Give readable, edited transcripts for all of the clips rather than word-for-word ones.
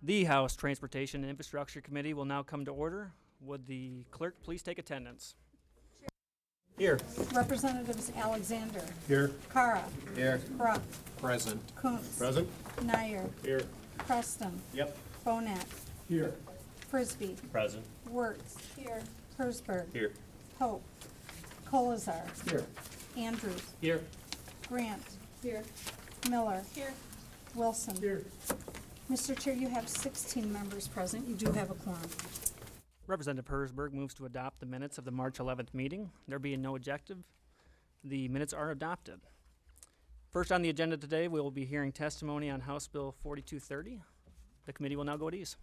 The House Transportation and Infrastructure Committee will now come to order. Would the clerk please take attendance? Here. Representatives Alexander. Here. Carra. Here. Bruck. Present. Kunse. Present. Nair. Here. Preston. Yep. Bonet. Here. Frisbie. Present. Wirtz. Here. Hersberg. Here. Pope. Colazar. Here. Andrews. Here. Grant. Here. Miller. Here. Wilson. Here. Mr. Chair, you have 16 members present. You do have a quorum. Representative Hersberg moves to adopt the minutes of the March 11th meeting. There being no objective, the minutes are adopted. First on the agenda today, we will be hearing testimony on House Bill 4230. The committee will now go at ease.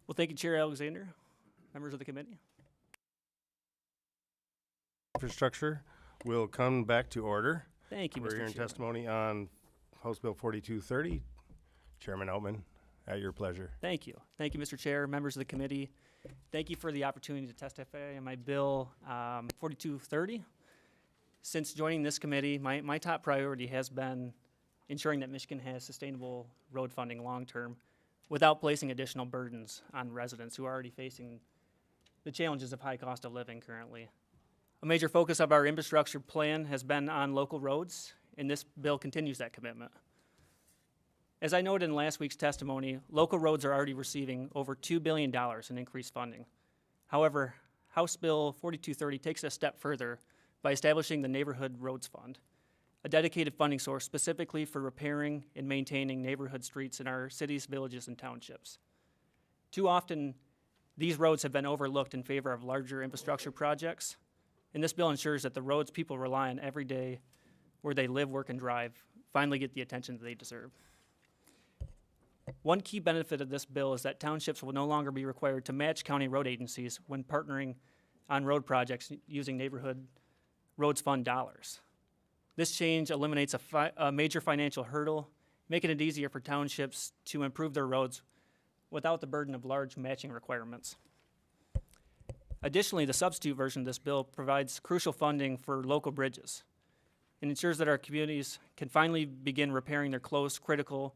Well, thank you, Chair Alexander. Members of the committee. Infrastructure will come back to order. Thank you, We're Mr. hearing Chair. testimony on House Bill 4230. Chairman Outman, at your pleasure. Thank you. Thank you, Mr. Chair, members of the committee. Thank you for the opportunity to testify on my bill 4230. Since joining this committee, my top priority has been ensuring that Michigan has sustainable road funding long-term without placing additional burdens on residents who are already facing the challenges of high cost of living currently. A major focus of our infrastructure plan has been on local roads, and this bill continues that commitment. As I noted in last week's testimony, local roads are already receiving over $2 billion in increased funding. However, House Bill 4230 takes it a step further by establishing the Neighborhood Roads Fund, a dedicated funding source specifically for repairing and maintaining neighborhood streets in our cities, villages, and townships. Too often, these roads have been overlooked in favor of larger infrastructure projects, and this bill ensures that the roads people rely on every day, where they live, work, and drive, finally get the attention that they deserve. One key benefit of this bill is that townships will no longer be required to match county road agencies when partnering on road projects using Neighborhood Roads Fund dollars. This change eliminates a major financial hurdle, making it easier for townships to improve their roads without the burden of large matching requirements. Additionally, the substitute version of this bill provides crucial funding for local bridges and ensures that our communities can finally begin repairing their close, critical,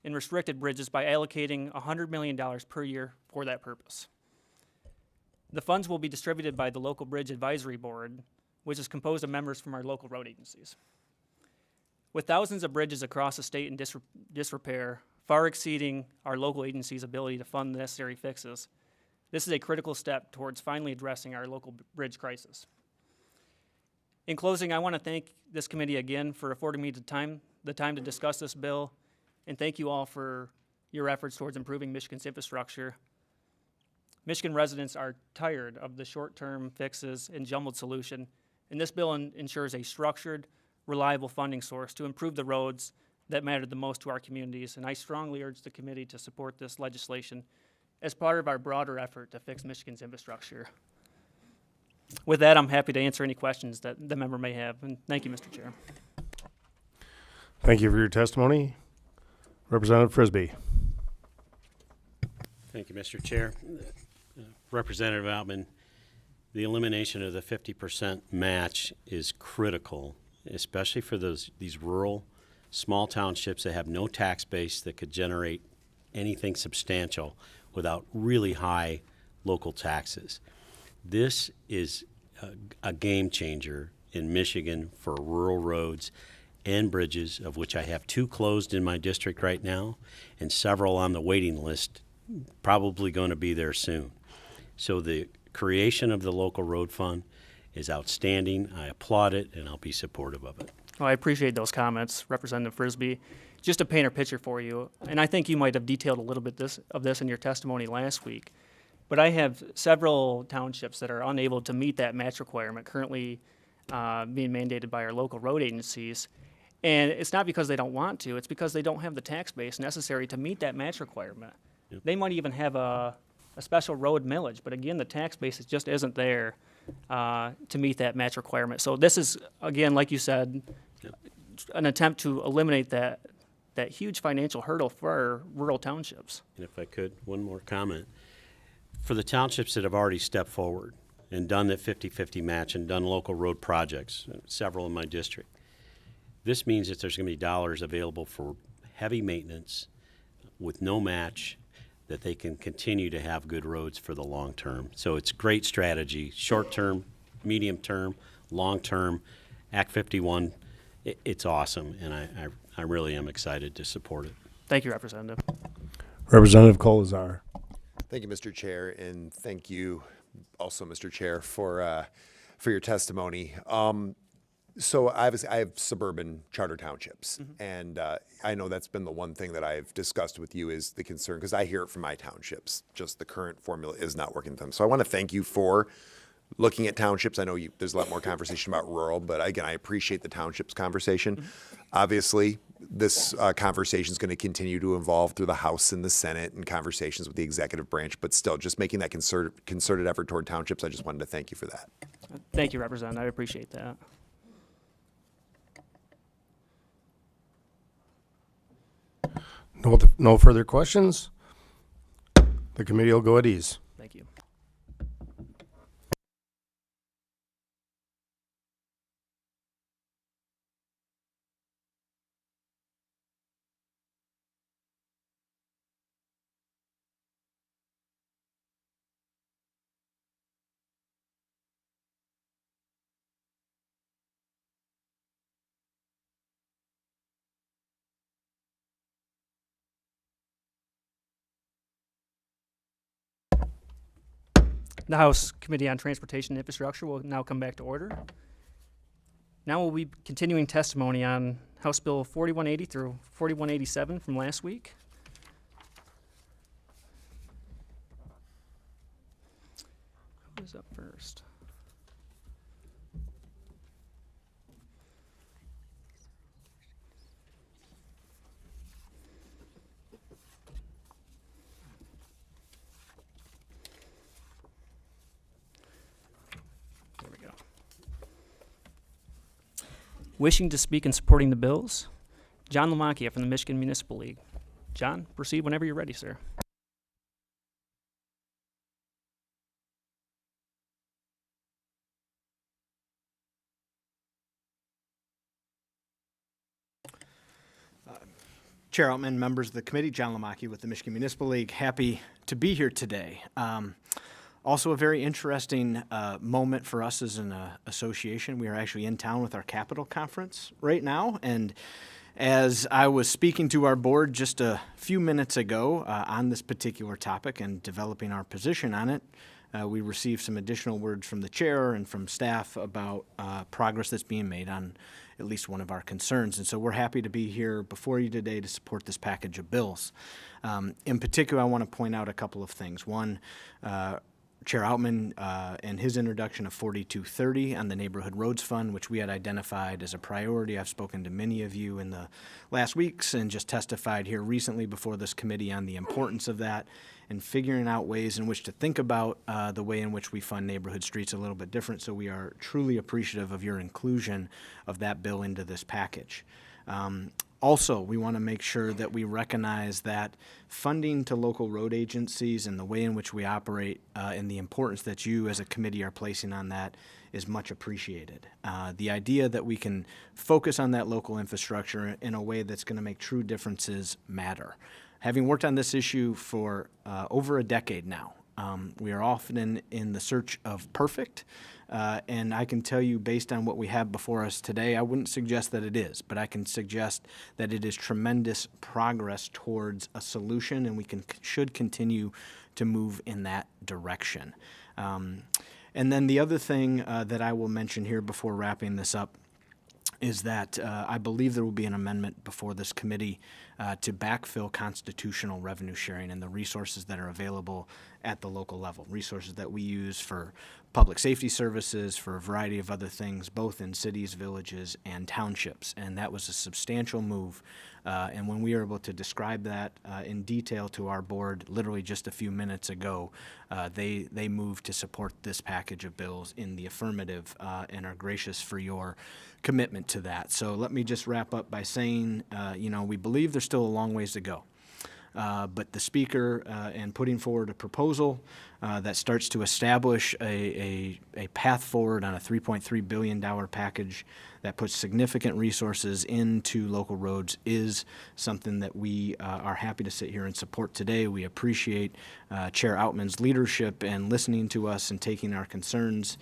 and restricted bridges by allocating $100 million per year for that purpose. The funds will be distributed by the local Bridge Advisory Board, which is composed of members from our local road agencies. With thousands of bridges across the state in disrepair, far exceeding our local agencies' ability to fund the necessary fixes, this is a critical step towards finally addressing our local bridge crisis. In closing, I want to thank this committee again for affording me the time to discuss this bill, and thank you all for your efforts towards improving Michigan's infrastructure. Michigan residents are tired of the short-term fixes and jumbled solution, and this bill ensures a structured, reliable funding source to improve the roads that matter the most to our communities, and I strongly urge the committee to support this legislation as part of our broader effort to fix Michigan's infrastructure. With that, I'm happy to answer any questions that the member may have, and thank you, Mr. Chair. Thank you for your testimony. Representative Frisbie. Thank you, Mr. Chair. Representative Outman, the elimination of the 50% match is critical, especially for these rural, small townships that have no tax base that could generate anything substantial without really high local taxes. This is a game changer in Michigan for rural roads and bridges, of which I have 2 closed in my district right now and several on the waiting list, probably going to be there soon. So the creation of the local road fund is outstanding. I applaud it, and I'll be supportive of it. Well, I appreciate those comments, Representative Frisbie. Just to paint a picture for you, and I think you might have detailed a little bit of this in your testimony last week, But I have several townships that are unable to meet that match requirement currently being mandated by our local road agencies. And it's not because they don't want to, it's because they don't have the tax base necessary to meet that match requirement. They might even have a special road millage, but again, the tax base just isn't there to meet that match requirement. So this is, again, like you said, an attempt to eliminate that huge financial hurdle for our rural townships. And if I could, one more comment. For the townships that have already stepped forward and done the 50-50 match and done local road projects, several in my district, this means that there's going to be dollars available for heavy maintenance with no match, that they can continue to have good roads for the long term. So it's great strategy, short term, medium term, long term. Act 51, it's awesome, and I really am excited to support it. Thank you, Representative. Representative Colazar. Thank you, Mr. Chair, and thank you also, Mr. Chair, for your testimony. So I have suburban charter townships, and I know that's been the one thing that I've discussed with you is the concern, because I hear it from my townships, just the current formula is not working for them. So I want to thank you for looking at townships. I know there's a lot more conversation about rural, but again, I appreciate the townships conversation. Obviously, this conversation is going to continue to evolve through the House and the Senate and conversations with the executive branch, but still, just making that concerted effort toward townships, I just wanted to thank you for that. Thank you, Representative. I appreciate that. No further questions. The committee will go at ease. Thank you. The House Committee on Transportation and Infrastructure will now come back to order. Now we'll be continuing testimony on House Bill 4180 through 4187 from last week. Who is up first? There we go. Wishing to speak in supporting the bills, John Lamacchia from the Michigan Municipal League. John, proceed whenever you're ready, sir. Chair Outman, members of the committee, John Lamacchia with the Michigan Municipal League, happy to be here today. Also a very interesting moment for us as an association. We are actually in town with our Capital Conference right now, and as I was speaking to our board just a few minutes ago on this particular topic and developing our position on it, we received some additional words from the chair and from staff about progress that's being made on at least one of our concerns. And so we're happy to be here before you today to support this package of bills. In particular, I want to point out a couple of things. One, Chair Outman and his introduction of 4230 on the Neighborhood Roads Fund, which we had identified as a priority. I've spoken to many of you in the last weeks and just testified here recently before this committee on the importance of that and figuring out ways in which to think about the way in which we fund neighborhood streets a little bit different. So we are truly appreciative of your inclusion of that bill into this package. Also, we want to make sure that we recognize that funding to local road agencies and the way in which we operate and the importance that you as a committee are placing on that is much appreciated. The idea that we can focus on that local infrastructure in a way that's going to make true differences matter. Having worked on this issue for over a decade now, we are often in the search of perfect. And I can tell you, based on what we have before us today, I wouldn't suggest that it is, but I can suggest that it is tremendous progress towards a solution, and we should continue to move in that direction. And then the other thing that I will mention here before wrapping this up is that I believe there will be an amendment before this committee to backfill constitutional revenue sharing and the resources that are available at the local level, resources that we use for public safety services, for a variety of other things, both in cities, villages, and townships. And that was a substantial move. And when we were able to describe that in detail to our board literally just a few minutes ago, they moved to support this package of bills in the affirmative and are gracious for your commitment to that. So let me just wrap up by saying, we believe there's still a long ways to go. But the speaker and putting forward a proposal that starts to establish a path forward on a $3.3 billion package that puts significant resources into local roads is something that we are happy to sit here and support today. We appreciate Chair Outman's leadership and listening to us and taking our concerns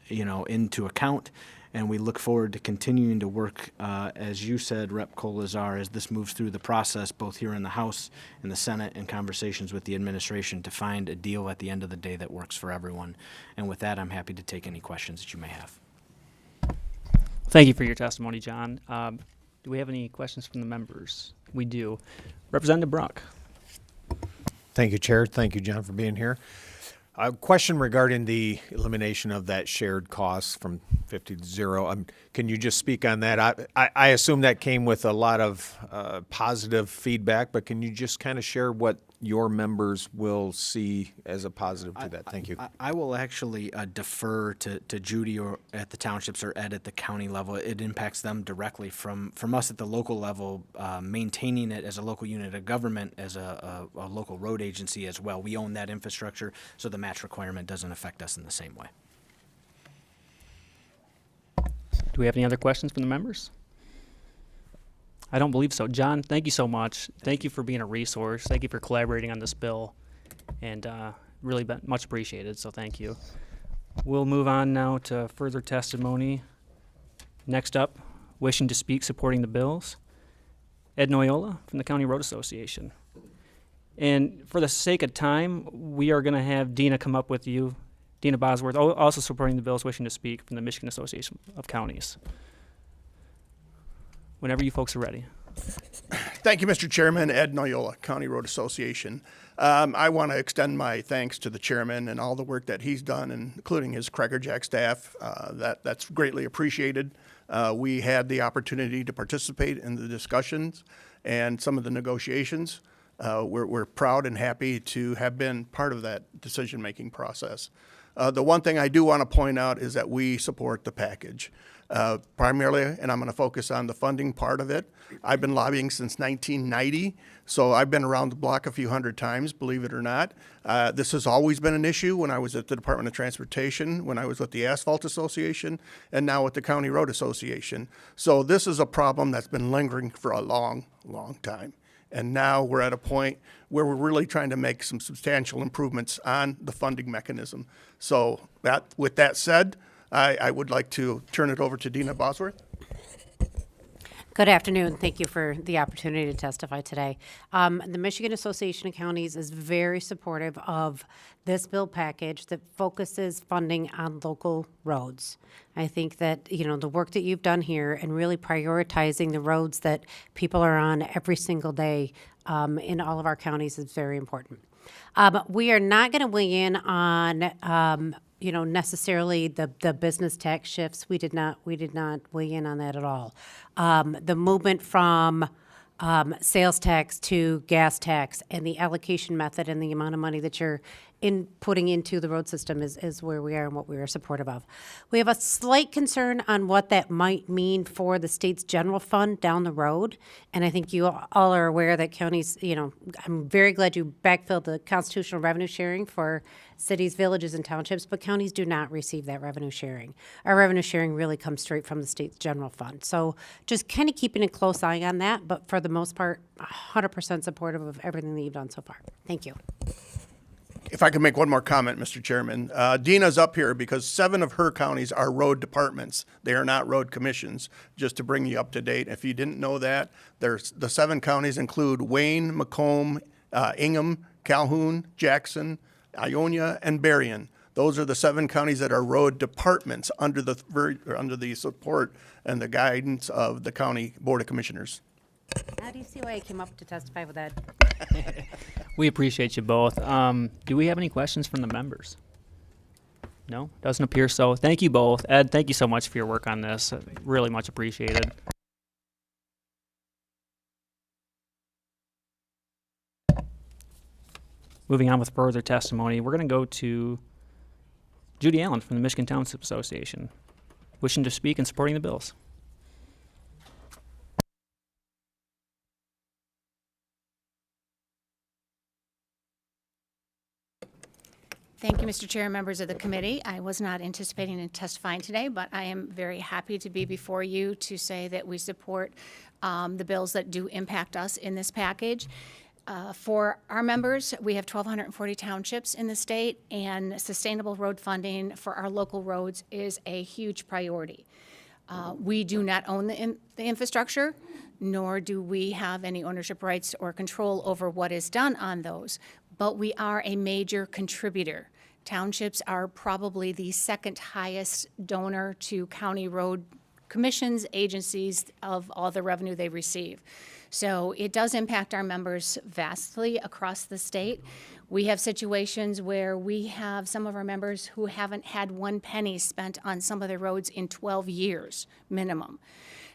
into account. And we look forward to continuing to work, as you said, Rep. Colazar, as this moves through the process, both here in the House and the Senate, and conversations with the administration to find a deal at the end of the day that works for everyone. And with that, I'm happy to take any questions that you may have. Thank you for your testimony, John. Do we have any questions from the members? We do. Representative Brock. Thank you, Chair. Thank you, John, for being here. A question regarding the elimination of that shared cost from 50 to 0. Can you just speak on that? I assume that came with a lot of positive feedback, but can you just kind of share what your members will see as a positive to that? Thank you. I will actually defer to Judy or at the townships or Ed at the county level. It impacts them directly from us at the local level, maintaining it as a local unit of government, as a local road agency as well. We own that infrastructure, so the match requirement doesn't affect us in the same way. Do we have any other questions from the members? I don't believe so. John, thank you so much. Thank you for being a resource. Thank you for collaborating on this bill, and really much appreciated, so thank you. We'll move on now to further testimony. Next up, wishing to speak supporting the bills, Ed Noyola from the County Road Association. And for the sake of time, we are going to have Dina come up with you. Dina Bosworth, also supporting the bills, wishing to speak from the Michigan Association of Counties. Whenever you folks are ready. Thank you, Mr. Chairman. Ed Noyola, County Road Association. I want to extend my thanks to the chairman and all the work that he's done, including his Crackerjack staff. That's greatly appreciated. We had the opportunity to participate in the discussions and some of the negotiations. We're proud and happy to have been part of that decision-making process. The one thing I do want to point out is that we support the package. Primarily, and I'm going to focus on the funding part of it. I've been lobbying since 1990, so I've been around the block a few hundred times, believe it or not. This has always been an issue when I was at the Department of Transportation, when I was with the Asphalt Association, and now with the County Road Association. So this is a problem that's been lingering for a long, long time. And now we're at a point where we're really trying to make some substantial improvements on the funding mechanism. So with that said, I would like to turn it over to Dina Bosworth. Good afternoon. Thank you for the opportunity to testify today. The Michigan Association of Counties is very supportive of this bill package that focuses funding on local roads. I think that, the work that you've done here and really prioritizing the roads that people are on every single day in all of our counties is very important. We are not going to weigh in on necessarily the business tax shifts. We did not weigh in on that at all. The movement from sales tax to gas tax and the allocation method and the amount of money that you're putting into the road system is where we are and what we are supportive of. We have a slight concern on what that might mean for the state's general fund down the road. And I think you all are aware that counties, I'm very glad you backfilled the constitutional revenue sharing for cities, villages, and townships, but counties do not receive that revenue sharing. Our revenue sharing really comes straight from the state's general fund. So just kind of keeping a close eye on that, but for the most part, 100% supportive of everything that you've done so far. Thank you. If I could make one more comment, Mr. Chairman. Dina's up here because 7 of her counties are road departments. They are not road commissions, just to bring you up to date. If you didn't know that, the 7 counties include Wayne, Macomb, Ingham, Calhoun, Jackson, Ionia, and Berrien. Those are the 7 counties that are road departments under the support and the guidance of the County Board of Commissioners. How do you see why I came up to testify with that? We appreciate you both. Do we have any questions from the members? No, doesn't appear so. Thank you both. Ed, thank you so much for your work on this. Really much appreciated. Moving on with further testimony, we're going to go to Judy Allen from the Michigan Township Association, wishing to speak and supporting the bills. Thank you, Mr. Chair and members of the committee. I was not anticipating testifying today, but I am very happy to be before you to say that we support the bills that do impact us in this package. For our members, we have 1,240 townships in the state, and sustainable road funding for our local roads is a huge priority. We do not own the infrastructure, nor do we have any ownership rights or control over what is done on those, but we are a major contributor. Townships are probably the second highest donor to county road commissions, agencies, of all the revenue they receive. So it does impact our members vastly across the state. We have situations where we have some of our members who haven't had 1 penny spent on some of the roads in 12 years minimum.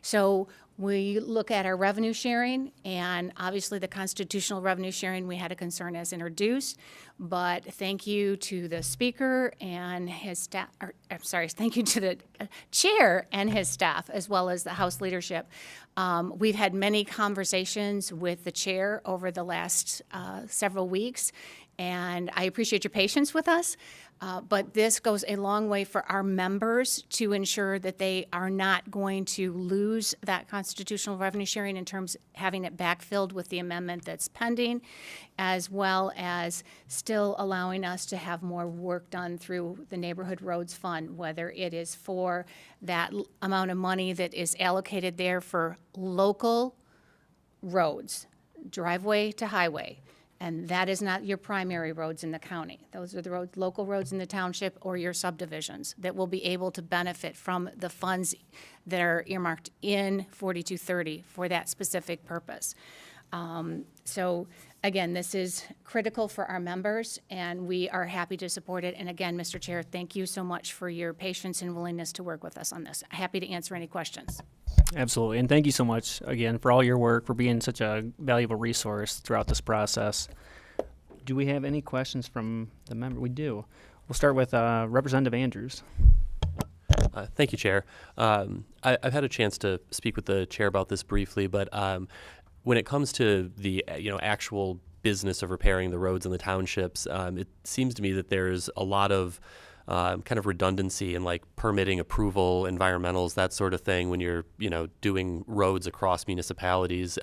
So we look at our revenue sharing, and obviously the constitutional revenue sharing we had a concern as introduced, but thank you to the speaker and his staff, thank you to the chair and his staff, as well as the House leadership. We've had many conversations with the chair over the last several weeks, and I appreciate your patience with us. But this goes a long way for our members to ensure that they are not going to lose that constitutional revenue sharing in terms of having it backfilled with the amendment that's pending, as well as still allowing us to have more work done through the Neighborhood Roads Fund, whether it is for that amount of money that is allocated there for local roads, driveway to highway. And that is not your primary roads in the county. Those are the roads, local roads in the township or your subdivisions that will be able to benefit from the funds that are earmarked in 4230 for that specific purpose. So again, this is critical for our members, and we are happy to support it. And again, Mr. Chair, thank you so much for your patience and willingness to work with us on this. Happy to answer any questions. Absolutely, and thank you so much again for all your work, for being such a valuable resource throughout this process. Do we have any questions from the member? We do. We'll start with Representative Andrews. Thank you, Chair. I've had a chance to speak with the chair about this briefly, but when it comes to the actual business of repairing the roads in the townships, it seems to me that there's a lot of kind of redundancy in like permitting approval, environmentals, that sort of thing when you're doing roads across municipalities.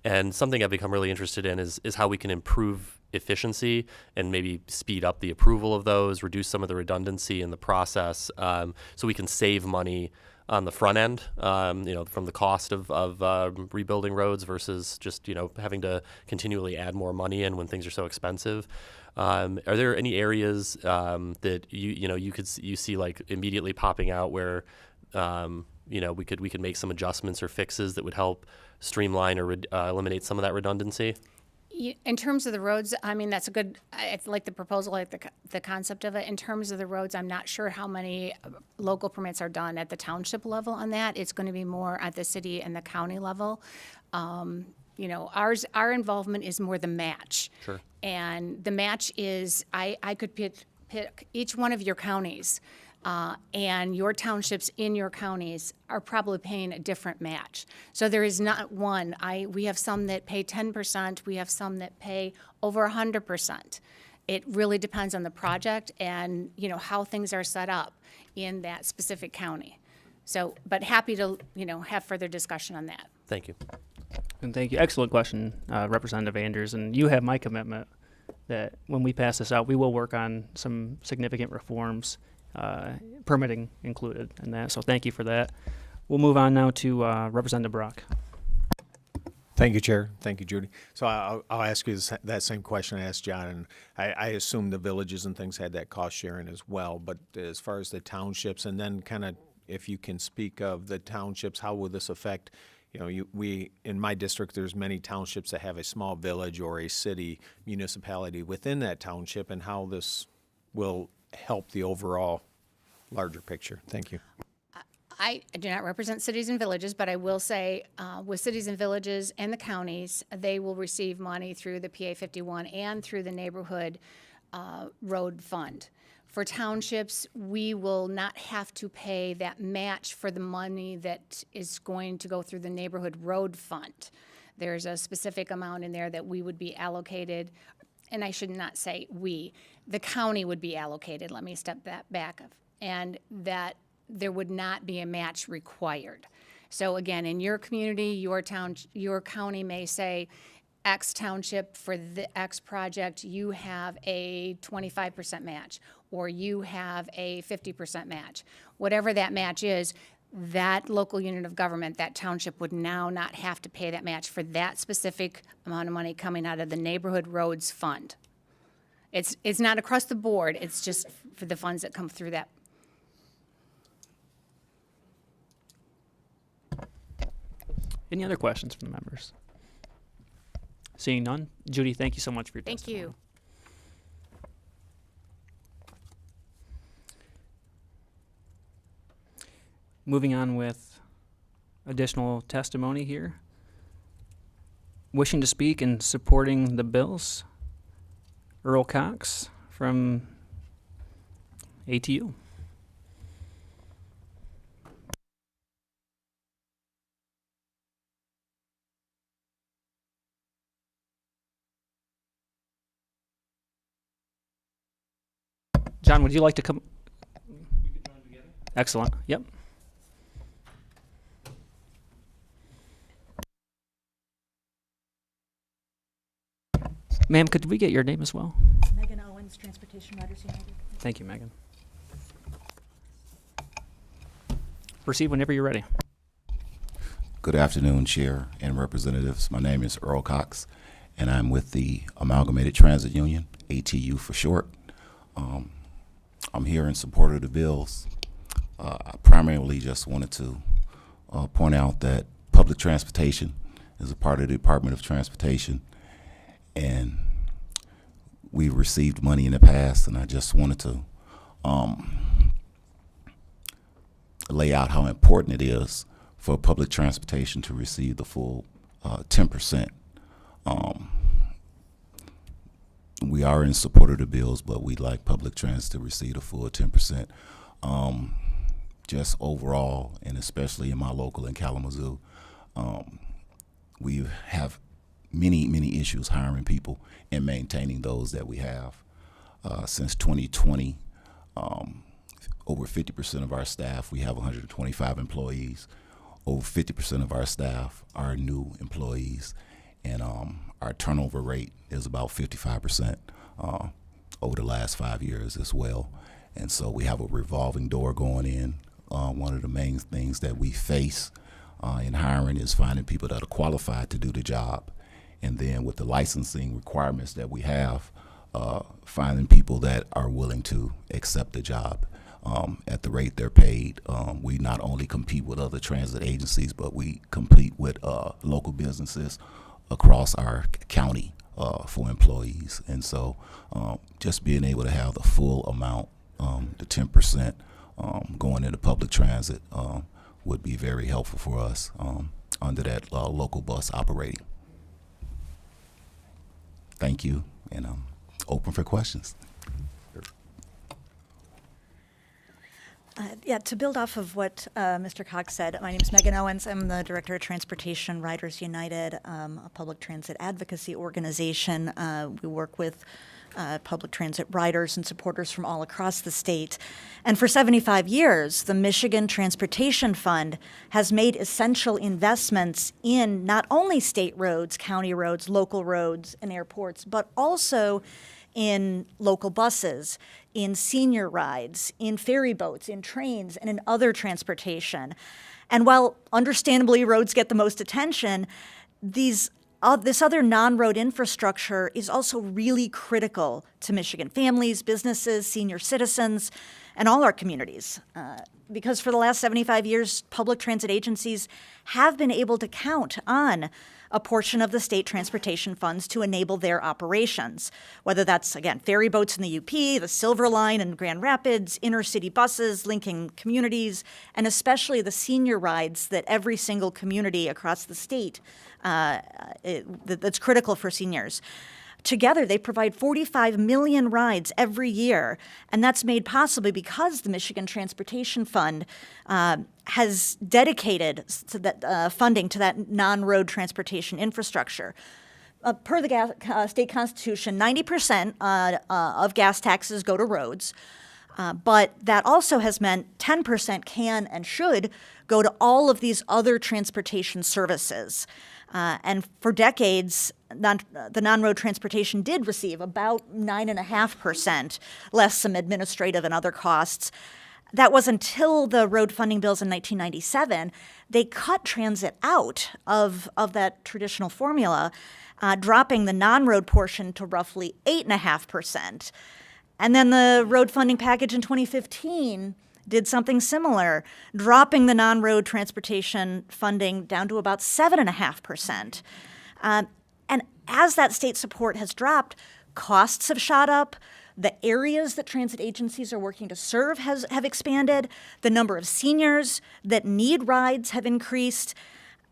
And something I've become really interested in is how we can improve efficiency and maybe speed up the approval of those, reduce some of the redundancy in the process, so we can save money on the front end, from the cost of rebuilding roads versus just having to continually add more money in when things are so expensive. Are there any areas that you see like immediately popping out where we could make some adjustments or fixes that would help streamline or eliminate some of that redundancy? In terms of the roads, I mean, that's a good, I like the proposal, I like the concept of it. In terms of the roads, I'm not sure how many local permits are done at the township level on that. It's going to be more at the city and the county level. Our involvement is more the match. Sure. And the match is, I could pick each one of your counties, and your townships in your counties are probably paying a different match. So there is not one. We have some that pay 10%. We have some that pay over 100%. It really depends on the project and how things are set up in that specific county. So, but happy to have further discussion on that. Thank you. And thank you. Excellent question, Representative Andrews. And you have my commitment that when we pass this out, we will work on some significant reforms, permitting included in that. So thank you for that. We'll move on now to Representative Brock. Thank you, Chair. Thank you, Judy. So I'll ask you that same question I asked John, and I assume the villages and things had that cost sharing as well, but as far as the townships, and then kind of if you can speak of the townships, how will this affect, we, in my district, there's many townships that have a small village or a city municipality within that township, and how this will help the overall larger picture. Thank you. I do not represent cities and villages, but I will say with cities and villages and the counties, they will receive money through the PA 51 and through the neighborhood road fund. For townships, we will not have to pay that match for the money that is going to go through the neighborhood road fund. There's a specific amount in there that we would be allocated, and I should not say we, the county would be allocated, let me step that back, and that there would not be a match required. So again, in your community, your town, your county may say, X township for the X project, you have a 25% match, or you have a 50% match. Whatever that match is, that local unit of government, that township would now not have to pay that match for that specific amount of money coming out of the neighborhood roads fund. It's not across the board, it's just for the funds that come through that. Any other questions from the members? Seeing none, Judy, thank you so much for your Thank testimony. you. Moving on with additional testimony here. Wishing to speak and supporting the bills, Earl Cox from ATU. John, would you like to come? We could join together. Excellent. Yep. Ma'am, could we get your name as well? Megan Owens, Transportation Riders United. Thank you, Megan. Proceed whenever you're ready. Good afternoon, Chair and Representatives. My name is Earl Cox, and I'm with the Amalgamated Transit Union, ATU for short. I'm here in support of the bills. I primarily just wanted to point out that public transportation is a part of the Department of Transportation, and we've received money in the past, and I just wanted to lay out how important it is for public transportation to receive the full 10%. We are in support of the bills, but we'd like public transit to receive the full 10%. Just overall, and especially in my local in Kalamazoo, we have many issues hiring people and maintaining those that we have. Since 2020, over 50% of our staff, we have 125 employees. Over 50% of our staff are new employees, and our turnover rate is about 55% over the last 5 years as well. And so we have a revolving door going in. One of the main things that we face in hiring is finding people that are qualified to do the job. And then with the licensing requirements that we have, finding people that are willing to accept the job at the rate they're paid. We not only compete with other transit agencies, but we compete with local businesses across our county for employees. And so just being able to have the full amount, the 10% going into public transit would be very helpful for us under that local bus operating. Thank you, and I'm open for questions. Yeah, to build off of what Mr. Cox said, my name is Megan Owens. I'm the Director of Transportation Riders United, a public transit advocacy organization. We work with public transit riders and supporters from all across the state. And for 75 years, the Michigan Transportation Fund has made essential investments in not only state roads, county roads, local roads, and airports, but also in local buses, in senior rides, in ferry boats, in trains, and in other transportation. And while understandably roads get the most attention, this other non-road infrastructure is also really critical to Michigan families, businesses, senior citizens, and all our communities. Because for the last 75 years, public transit agencies have been able to count on a portion of the state transportation funds to enable their operations, whether that's, again, ferry boats in the UP, the Silver Line in Grand Rapids, intercity buses linking communities, and especially the senior rides that every single community across the state that's critical for seniors. Together, they provide 45 million rides every year, and that's made possible because the Michigan Transportation Fund has dedicated to that, funding to that non-road transportation infrastructure. Per the state constitution, 90% of gas taxes go to roads, but that also has meant 10% can and should go to all of these other transportation services. And for decades, the non-road transportation did receive about 9.5%, less some administrative and other costs. That was until the road funding bills in 1997. They cut transit out of that traditional formula, dropping the non-road portion to roughly 8.5%. And then the road funding package in 2015 did something similar, dropping the non-road transportation funding down to about 7.5%. And as that state support has dropped, costs have shot up, the areas that transit agencies are working to serve have expanded, the number of seniors that need rides have increased,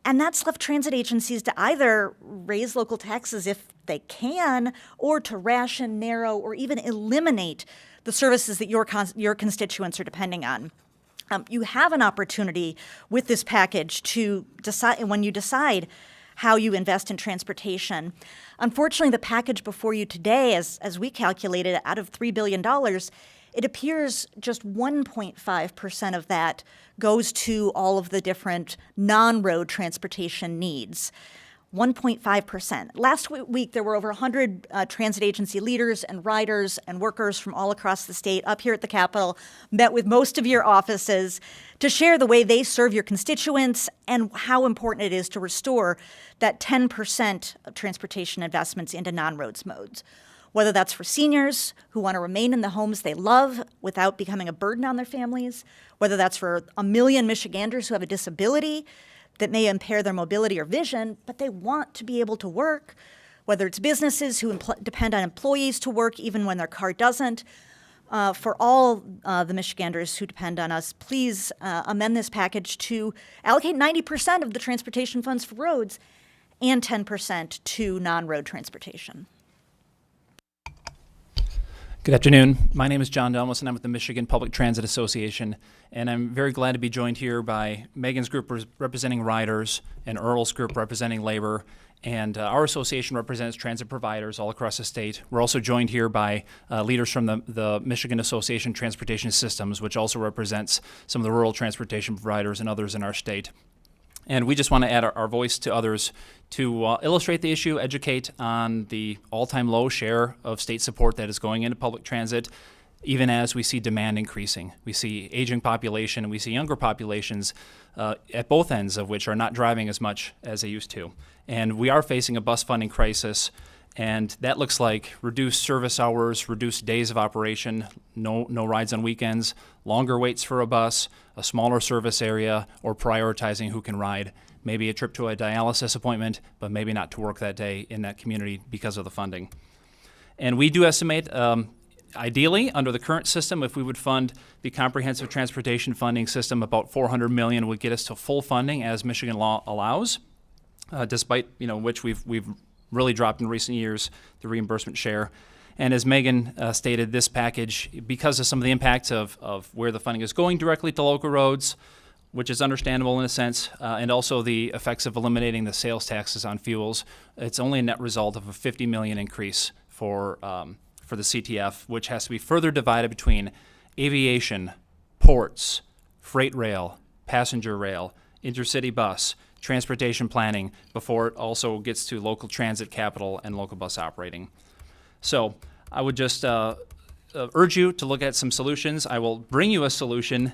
and that's left transit agencies to either raise local taxes if they can, or to ration, narrow, or even eliminate the services that your constituents are depending on. You have an opportunity with this package to decide, when you decide how you invest in transportation. Unfortunately, the package before you today, as we calculated, out of $3 billion, it appears just 1.5% of that goes to all of the different non-road transportation needs. 1.5%. Last week, there were over 100 transit agency leaders and riders and workers from all across the state up here at the Capitol, met with most of your offices to share the way they serve your constituents and how important it is to restore that 10% of transportation investments into non-roads modes. Whether that's for seniors who want to remain in the homes they love without becoming a burden on their families, whether that's for 1 million Michiganders who have a disability that may impair their mobility or vision, but they want to be able to work, whether it's businesses who depend on employees to work even when their car doesn't. For all the Michiganders who depend on us, please amend this package to allocate 90% of the transportation funds for roads and 10% to non-road transportation. Good afternoon. My name is John Delmas, and I'm with the Michigan Public Transit Association. And I'm very glad to be joined here by Megan's group representing riders and Earl's group representing labor. And our association represents transit providers all across the state. We're also joined here by leaders from the Michigan Association of Transportation Systems, which also represents some of the rural transportation providers and others in our state. And we just want to add our voice to others to illustrate the issue, educate on the all-time low share of state support that is going into public transit, even as we see demand increasing. We see aging population and we see younger populations at both ends of which are not driving as much as they used to. And we are facing a bus funding crisis, and that looks like reduced service hours, reduced days of operation, no rides on weekends, longer waits for a bus, a smaller service area, or prioritizing who can ride. Maybe a trip to a dialysis appointment, but maybe not to work that day in that community because of the funding. And we do estimate, ideally, under the current system, if we would fund the comprehensive transportation funding system, about $400 million would get us to full funding as Michigan law allows, despite which we've really dropped in recent years, the reimbursement share. And as Megan stated, this package, because of some of the impacts of where the funding is going directly to local roads, which is understandable in a sense, and also the effects of eliminating the sales taxes on fuels, it's only a net result of a $50 million increase for the CTF, which has to be further divided between aviation, ports, freight rail, passenger rail, intercity bus, transportation planning, before it also gets to local transit capital and local bus operating. So I would just urge you to look at some solutions. I will bring you a solution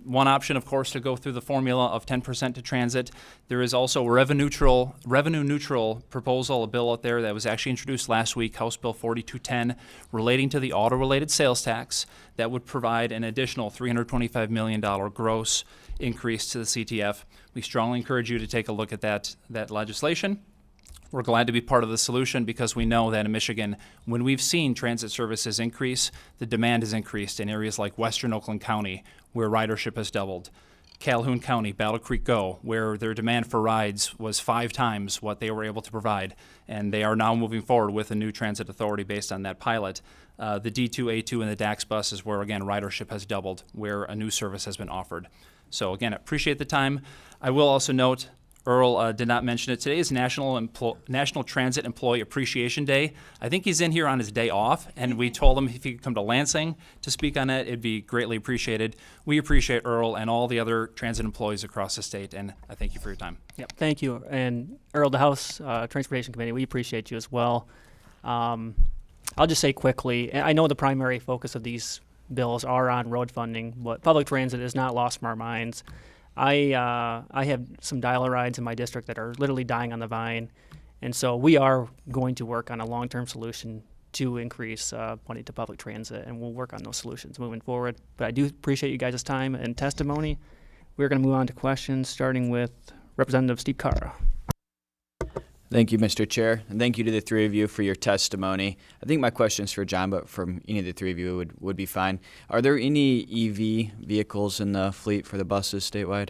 one option, of course, to go through the formula of 10% to transit. There is also a revenue neutral proposal, a bill out there that was actually introduced last week, House Bill 4210, relating to the auto-related sales tax that would provide an additional $325 million gross increase to the CTF. We strongly encourage you to take a look at that legislation. We're glad to be part of the solution because we know that in Michigan, when we've seen transit services increase, the demand has increased in areas like Western Oakland County, where ridership has doubled. Calhoun County, Battle Creek Go, where their demand for rides was 5 times what they were able to provide. And they are now moving forward with a new transit authority based on that pilot. The D2, A2, and the DAX buses, where again, ridership has doubled, where a new service has been offered. So again, appreciate the time. I will also note, Earl did not mention it. Today is National Transit Employee Appreciation Day. I think he's in here on his day off, and we told him if he could come to Lansing to speak on it, it'd be greatly appreciated. We appreciate Earl and all the other transit employees across the state, and I thank you for your time. Yep, thank you. And Earl, the House Transportation Committee, we appreciate you as well. I'll just say quickly, I know the primary focus of these bills are on road funding, but public transit is not lost from our minds. I have some dial rides in my district that are literally dying on the vine, and so we are going to work on a long-term solution to increase money to public transit, and we'll work on those solutions moving forward. But I do appreciate you guys' time and testimony. We're going to move on to questions, starting with Representative Steve Carra. Thank you, Mr. Chair, and thank you to the three of you for your testimony. I think my question's for John, but from any of the three of you would be fine. Are there any EV vehicles in the fleet for the buses statewide?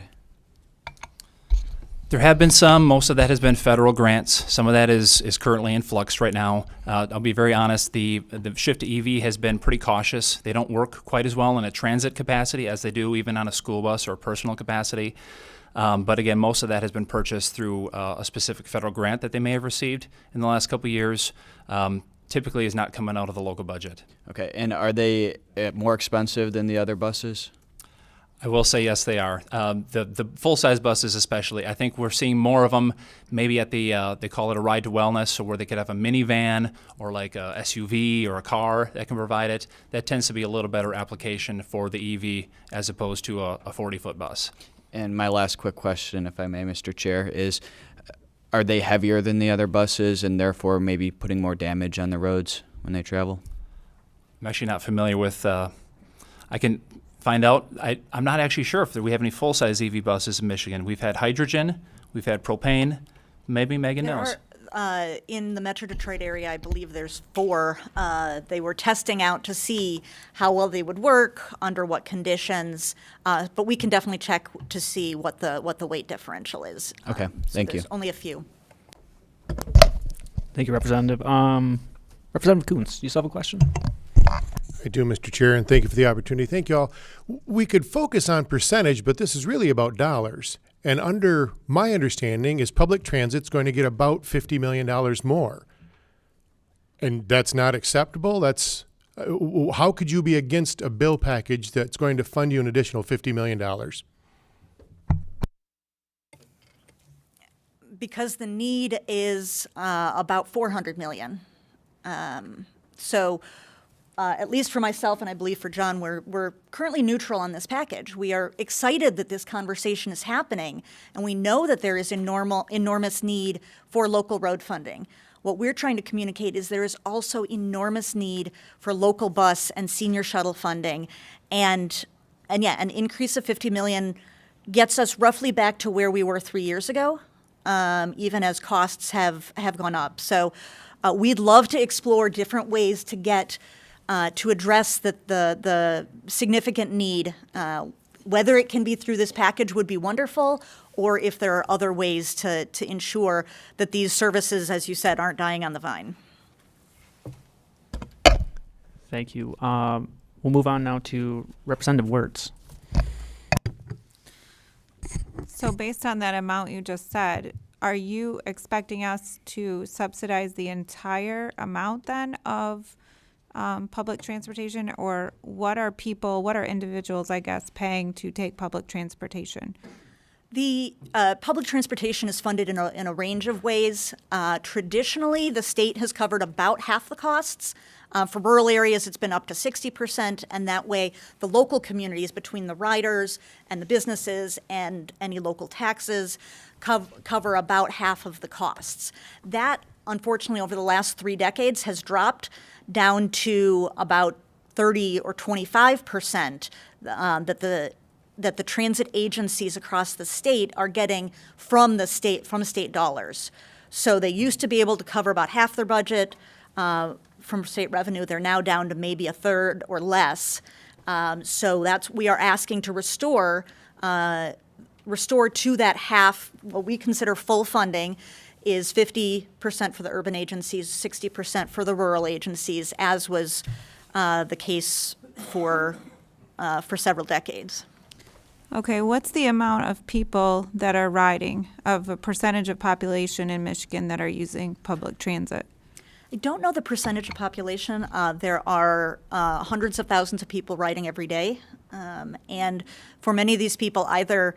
There have been some. Most of that has been federal grants. Some of that is currently in flux right now. I'll be very honest, the shift to EV has been pretty cautious. They don't work quite as well in a transit capacity as they do even on a school bus or a personal capacity. But again, most of that has been purchased through a specific federal grant that they may have received in the last couple of years. Typically is not coming out of the local budget. Okay, and are they more expensive than the other buses? I will say yes, they are. The full-size buses especially, I think we're seeing more of them maybe at the, they call it a ride to wellness, so where they could have a minivan or like a SUV or a car that can provide it. That tends to be a little better application for the EV as opposed to a 40-foot bus. And my last quick question, if I may, Mr. Chair, is are they heavier than the other buses and therefore maybe putting more damage on the roads when they travel? I'm actually not familiar with, I can find out. I'm not actually sure if we have any full-size EV buses in Michigan. We've had hydrogen, we've had propane. Maybe Megan knows. In the Metro Detroit area, I believe there's 4. They were testing out to see how well they would work, under what conditions, but we can definitely check to see what the weight differential is. Okay, thank you. There's only a few. Thank you, Representative. Representative Kunse, you still have a question? I do, Mr. Chair, and thank you for the opportunity. Thank you all. We could focus on percentage, but this is really about dollars. And under my understanding is public transit's going to get about $50 million more. And that's not acceptable? That's how could you be against a bill package that's going to fund you an additional $50 million? Because the need is about $400 million. At least for myself, and I believe for John, we're currently neutral on this package. We are excited that this conversation is happening, and we know that there is enormous need for local road funding. What we're trying to communicate is there is also enormous need for local bus and senior shuttle funding, and yeah, an increase of $50 million gets us roughly back to where we were 3 years ago, even as costs have gone up. So we'd love to explore different ways to get to address the significant need. Whether it can be through this package would be wonderful, or if there are other ways to ensure that these services, as you said, aren't dying on the vine. Thank you. We'll move on now to Representative Wirtz. So based on that amount you just said, are you expecting us to subsidize the entire amount then of public transportation, or what are individuals, I guess, paying to take public transportation? The public transportation is funded in a range of ways. Traditionally, the state has covered about half the costs. For rural areas, it's been up to 60%, and that way the local communities, between the riders and the businesses and any local taxes, cover about half of the costs. That, unfortunately, over the last 3 decades has dropped down to about 30 or 25% that the transit agencies across the state are getting from state dollars. So they used to be able to cover about half their budget from state revenue. They're now down to maybe a third or less. So we are asking to restore to that half. What we consider full funding is 50% for the urban agencies, 60% for the rural agencies, as was the case for several decades. Okay, what's the amount of people that are riding, of a percentage of population in Michigan that are using public transit? I don't know the percentage of population. There are hundreds of thousands of people riding every day. And for many of these people, either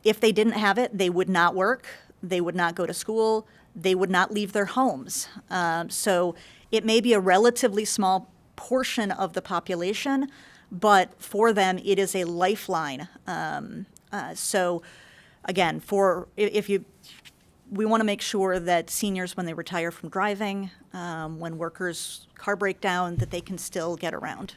if they didn't have it, they would not work, they would not go to school, they would not leave their homes. So it may be a relatively small portion of the population, but for them, it is a lifeline. So again, we want to make sure that seniors, when they retire from driving, when workers' car break down, that they can still get around.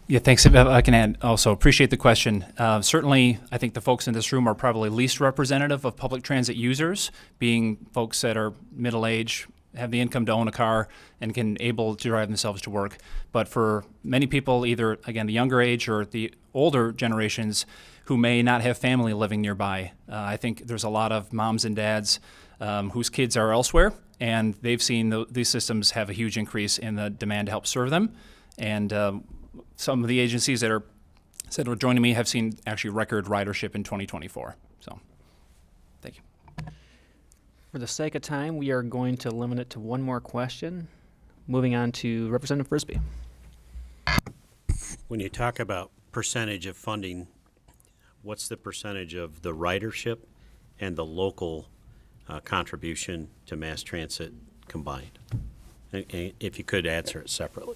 Yeah, thanks. I can add also, appreciate the question. Certainly, I think the folks in this room are probably least representative of public transit users, being folks that are middle-aged, have the income to own a car, and can able to drive themselves to work. But for many people, either, again, the younger age or the older generations who may not have family living nearby, I think there's a lot of moms and dads whose kids are elsewhere, and they've seen these systems have a huge increase in the demand to help serve them. And some of the agencies that are joining me have seen actually record ridership in 2024. So, thank you. For the sake of time, we are going to limit it to one more question. Moving on to Representative Frisbie. When you talk about percentage of funding, what's the percentage of the ridership and the local contribution to mass transit combined? And if you could answer it separately.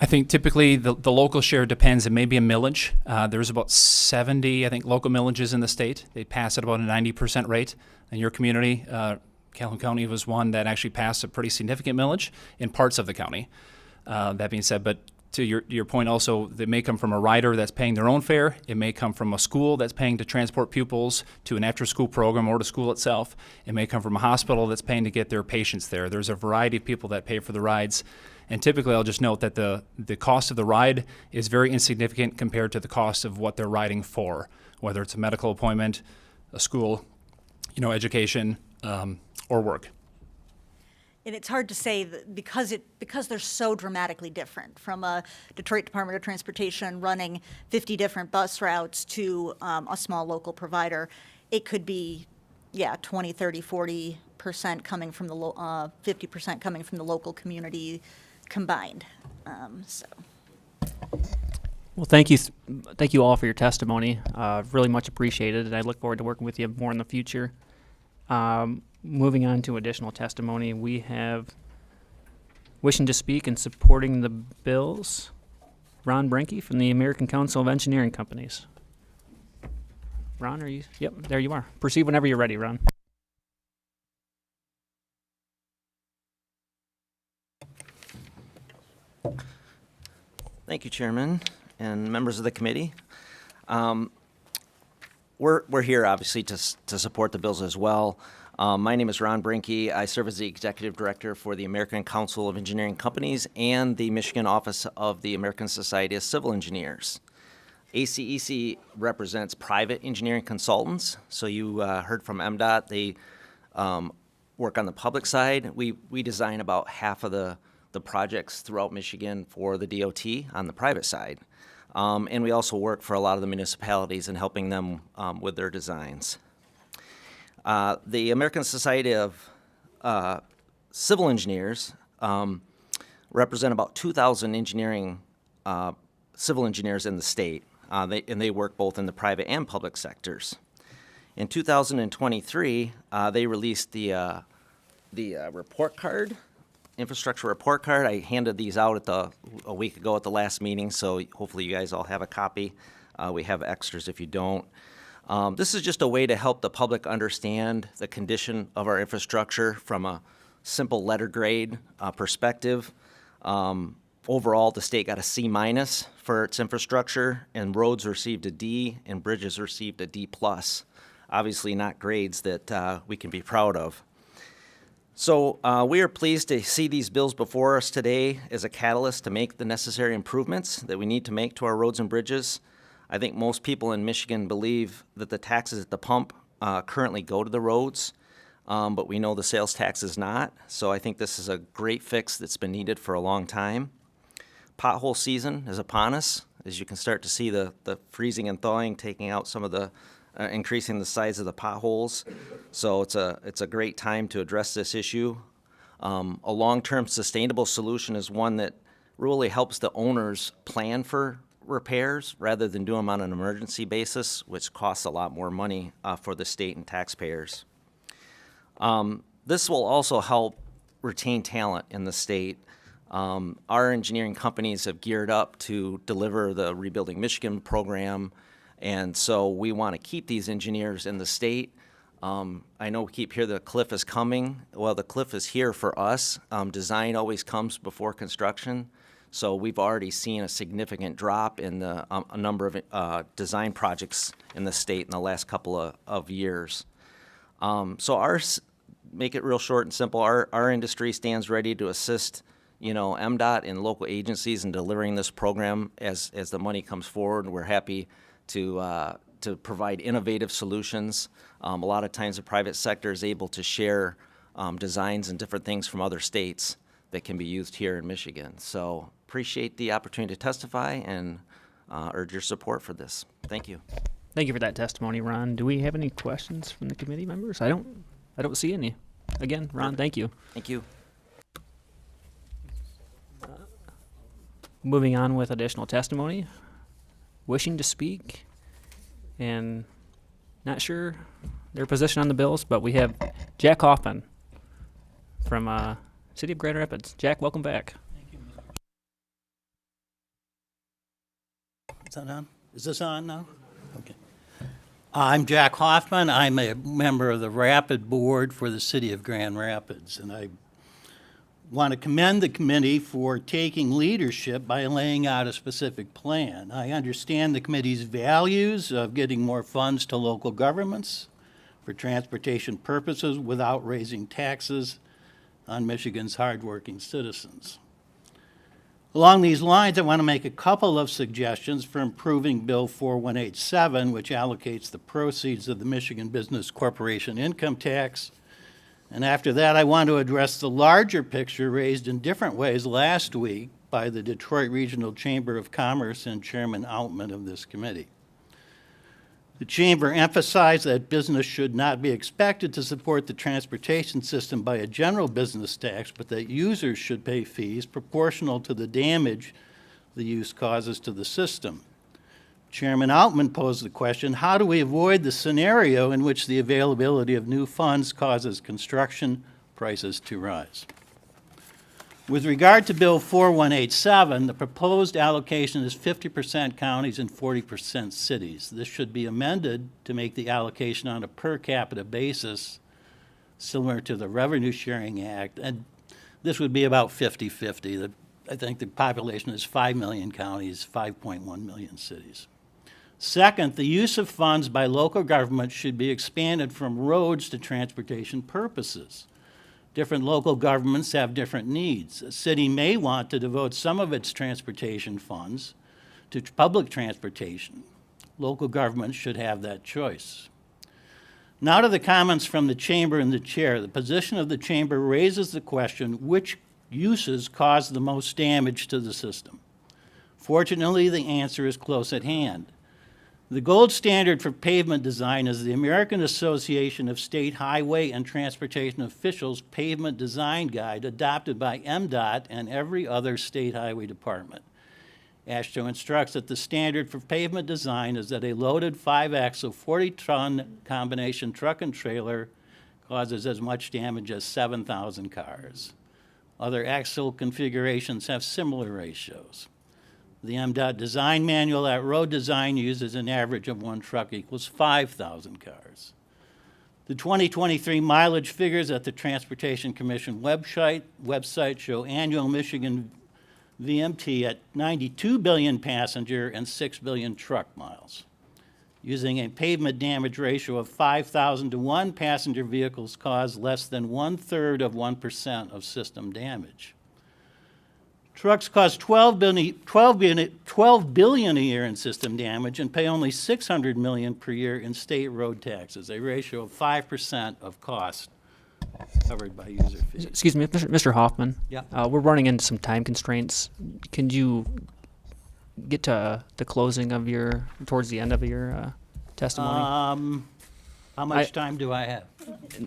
I think typically the local share depends. It may be a millage. There's about 70, I think, local millages in the state. They pass at about a 90% rate. In your community, Calhoun County was one that actually passed a pretty significant millage in parts of the county. That being said, but to your point also, they may come from a rider that's paying their own fare. It may come from a school that's paying to transport pupils to an after-school program or to school itself. It may come from a hospital that's paying to get their patients there. There's a variety of people that pay for the rides. And typically, I'll just note that the cost of the ride is very insignificant compared to the cost of what they're riding for, whether it's a medical appointment, a school, education, or work. And it's hard to say that because they're so dramatically different, from a Detroit Department of Transportation running 50 different bus routes to a small local provider. It could be, 20, 30, 40% coming from the 50% coming from the local community combined. Well, thank you all for your testimony. Really much appreciated, and I look forward to working with you more in the future. Moving on to additional testimony, we have wishing to speak and supporting the bills, Ron Brinke from the American Council of Engineering Companies. Ron, are you? Yep, there you are. Proceed whenever you're ready, Ron. Thank you, Chairman and members of the committee. We're here obviously to support the bills as well. My name is Ron Brinke. I serve as the Executive Director for the American Council of Engineering Companies and the Michigan Office of the American Society of Civil Engineers. ACEC represents private engineering consultants. So you heard from MDOT. They work on the public side. We design about half of the projects throughout Michigan for the DOT on the private side. And we also work for a lot of the municipalities in helping them with their designs. The American Society of Civil Engineers represent about 2,000 civil engineers in the state. and they work both in the private and public sectors. In 2023, they released the report card, infrastructure report card. I handed these out a week ago at the last meeting, so hopefully you guys all have a copy. We have extras if you don't. This is just a way to help the public understand the condition of our infrastructure from a simple letter grade perspective. Overall, the state got a C- for its infrastructure, and roads received a D, and bridges received a D+. Obviously not grades that we can be proud of. So we are pleased to see these bills before us today as a catalyst to make the necessary improvements that we need to make to our roads and bridges. I think most people in Michigan believe that the taxes at the pump currently go to the roads, but we know the sales tax is not. So I think this is a great fix that's been needed for a long time. Pothole season is upon us, as you can start to see the freezing and thawing, taking out some of the, increasing the size of the potholes. So it's a great time to address this issue. A long-term sustainable solution is one that really helps the owners plan for repairs rather than do them on an emergency basis, which costs a lot more money for the state and taxpayers. This will also help retain talent in the state. Our engineering companies have geared up to deliver the Rebuilding Michigan program, and so we want to keep these engineers in the state. I know we keep hearing the cliff is coming. Well, the cliff is here for us. Design always comes before construction. So we've already seen a significant drop in the a number of design projects in the state in the last couple of years. So make it real short and simple, our industry stands ready to assist, MDOT and local agencies in delivering this program as the money comes forward. We're happy to provide innovative solutions. A lot of times the private sector is able to share designs and different things from other states that can be used here in Michigan. So appreciate the opportunity to testify and urge your support for this. Thank you. Thank you for that testimony, Ron. Do we have any questions from the committee members? I don't see any. Again, Ron, thank you. Thank you. Moving on with additional testimony. Wishing to speak and not sure their position on the bills, but we have Jack Hoffman from City of Grand Rapids. Jack, welcome back. Is that on? Is this on now? Okay. I'm Jack Hoffman. I'm a member of the Rapid Board for the City of Grand Rapids, and I want to commend the committee for taking leadership by laying out a specific plan. I understand the committee's values of getting more funds to local governments for transportation purposes without raising taxes on Michigan's hardworking citizens. Along these lines, I want to make a couple of suggestions for improving Bill 4187, which allocates the proceeds of the Michigan Business Corporation income tax. And after that, I want to address the larger picture raised in different ways last week by the Detroit Regional Chamber of Commerce and Chairman Outman of this committee. The Chamber emphasized that business should not be expected to support the transportation system by a general business tax, but that users should pay fees proportional to the damage the use causes to the system. Chairman Outman posed the question, how do we avoid the scenario in which the availability of new funds causes construction prices to rise? With regard to Bill 4187, the proposed allocation is 50% counties and 40% cities. This should be amended to make the allocation on a per capita basis similar to the Revenue Sharing Act, and this would be about 50-50. I think the population is 5 million counties, 5.1 million cities. Second, the use of funds by local governments should be expanded from roads to transportation purposes. Different local governments have different needs. A city may want to devote some of its transportation funds to public transportation. Local governments should have that choice. Now to the comments from the Chamber and the Chair. The position of the Chamber raises the question, which uses cause the most damage to the system? Fortunately, the answer is close at hand. The gold standard for pavement design is the American Association of State Highway and Transportation Officials Pavement Design Guide, adopted by MDOT and every other state highway department. AASHTO instructs that the standard for pavement design is that a loaded 5-axle 40-ton combination truck and trailer causes as much damage as 7,000 cars. Other axle configurations have similar ratios. The MDOT design manual at road design uses an average of one truck equals 5,000 cars. The 2023 mileage figures at the Transportation Commission website show annual Michigan VMT at 92 billion passenger and 6 billion truck miles. Using a pavement damage ratio of 5,000 to 1, passenger vehicles cause less than 1/3 of 1% of system damage. Trucks cause $12 billion a year in system damage and pay only $600 million per year in state road taxes, a ratio of 5% of cost covered by user fees. Excuse me, Mr. Hoffman. Yeah. We're running into some time constraints. Can you get to the closing of towards the end of your testimony? How much time do I have?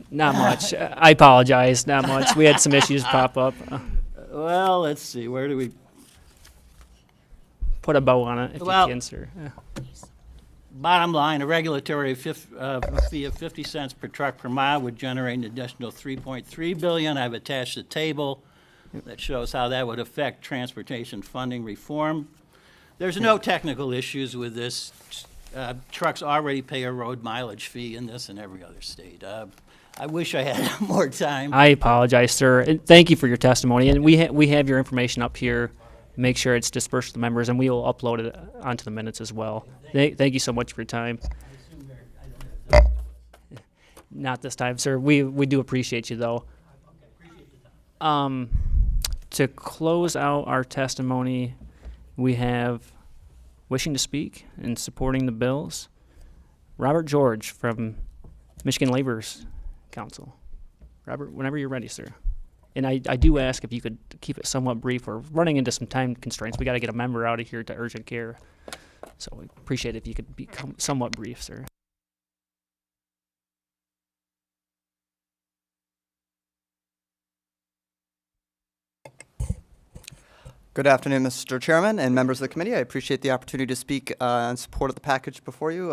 Not much. I apologize. Not much. We had some issues pop up. Well, let's see. Where do we put a bow on it if you can, sir? Bottom line, a regulatory fee of 50 cents per truck per mile would generate an additional $3.3 billion. I've attached a table that shows how that would affect transportation funding reform. There's no technical issues with this. Trucks already pay a road mileage fee in this and every other state. I wish I had more time. I apologize, sir. And thank you for your testimony. And we have your information up here. Make sure it's dispersed to the members, and we will upload it onto the minutes as well. Thank you so much for your time. Not this time, sir. We do appreciate you, though. To close out our testimony, we have wishing to speak and supporting the bills, Robert George from Michigan Laborers Council. Robert, whenever you're ready, sir. And I do ask if you could keep it somewhat brief. We're running into some time constraints. We got to get a member out of here to urgent care. So we appreciate it if you could become somewhat brief, sir. Good afternoon, Mr. Chairman and members of the committee. I appreciate the opportunity to speak in support of the package before you,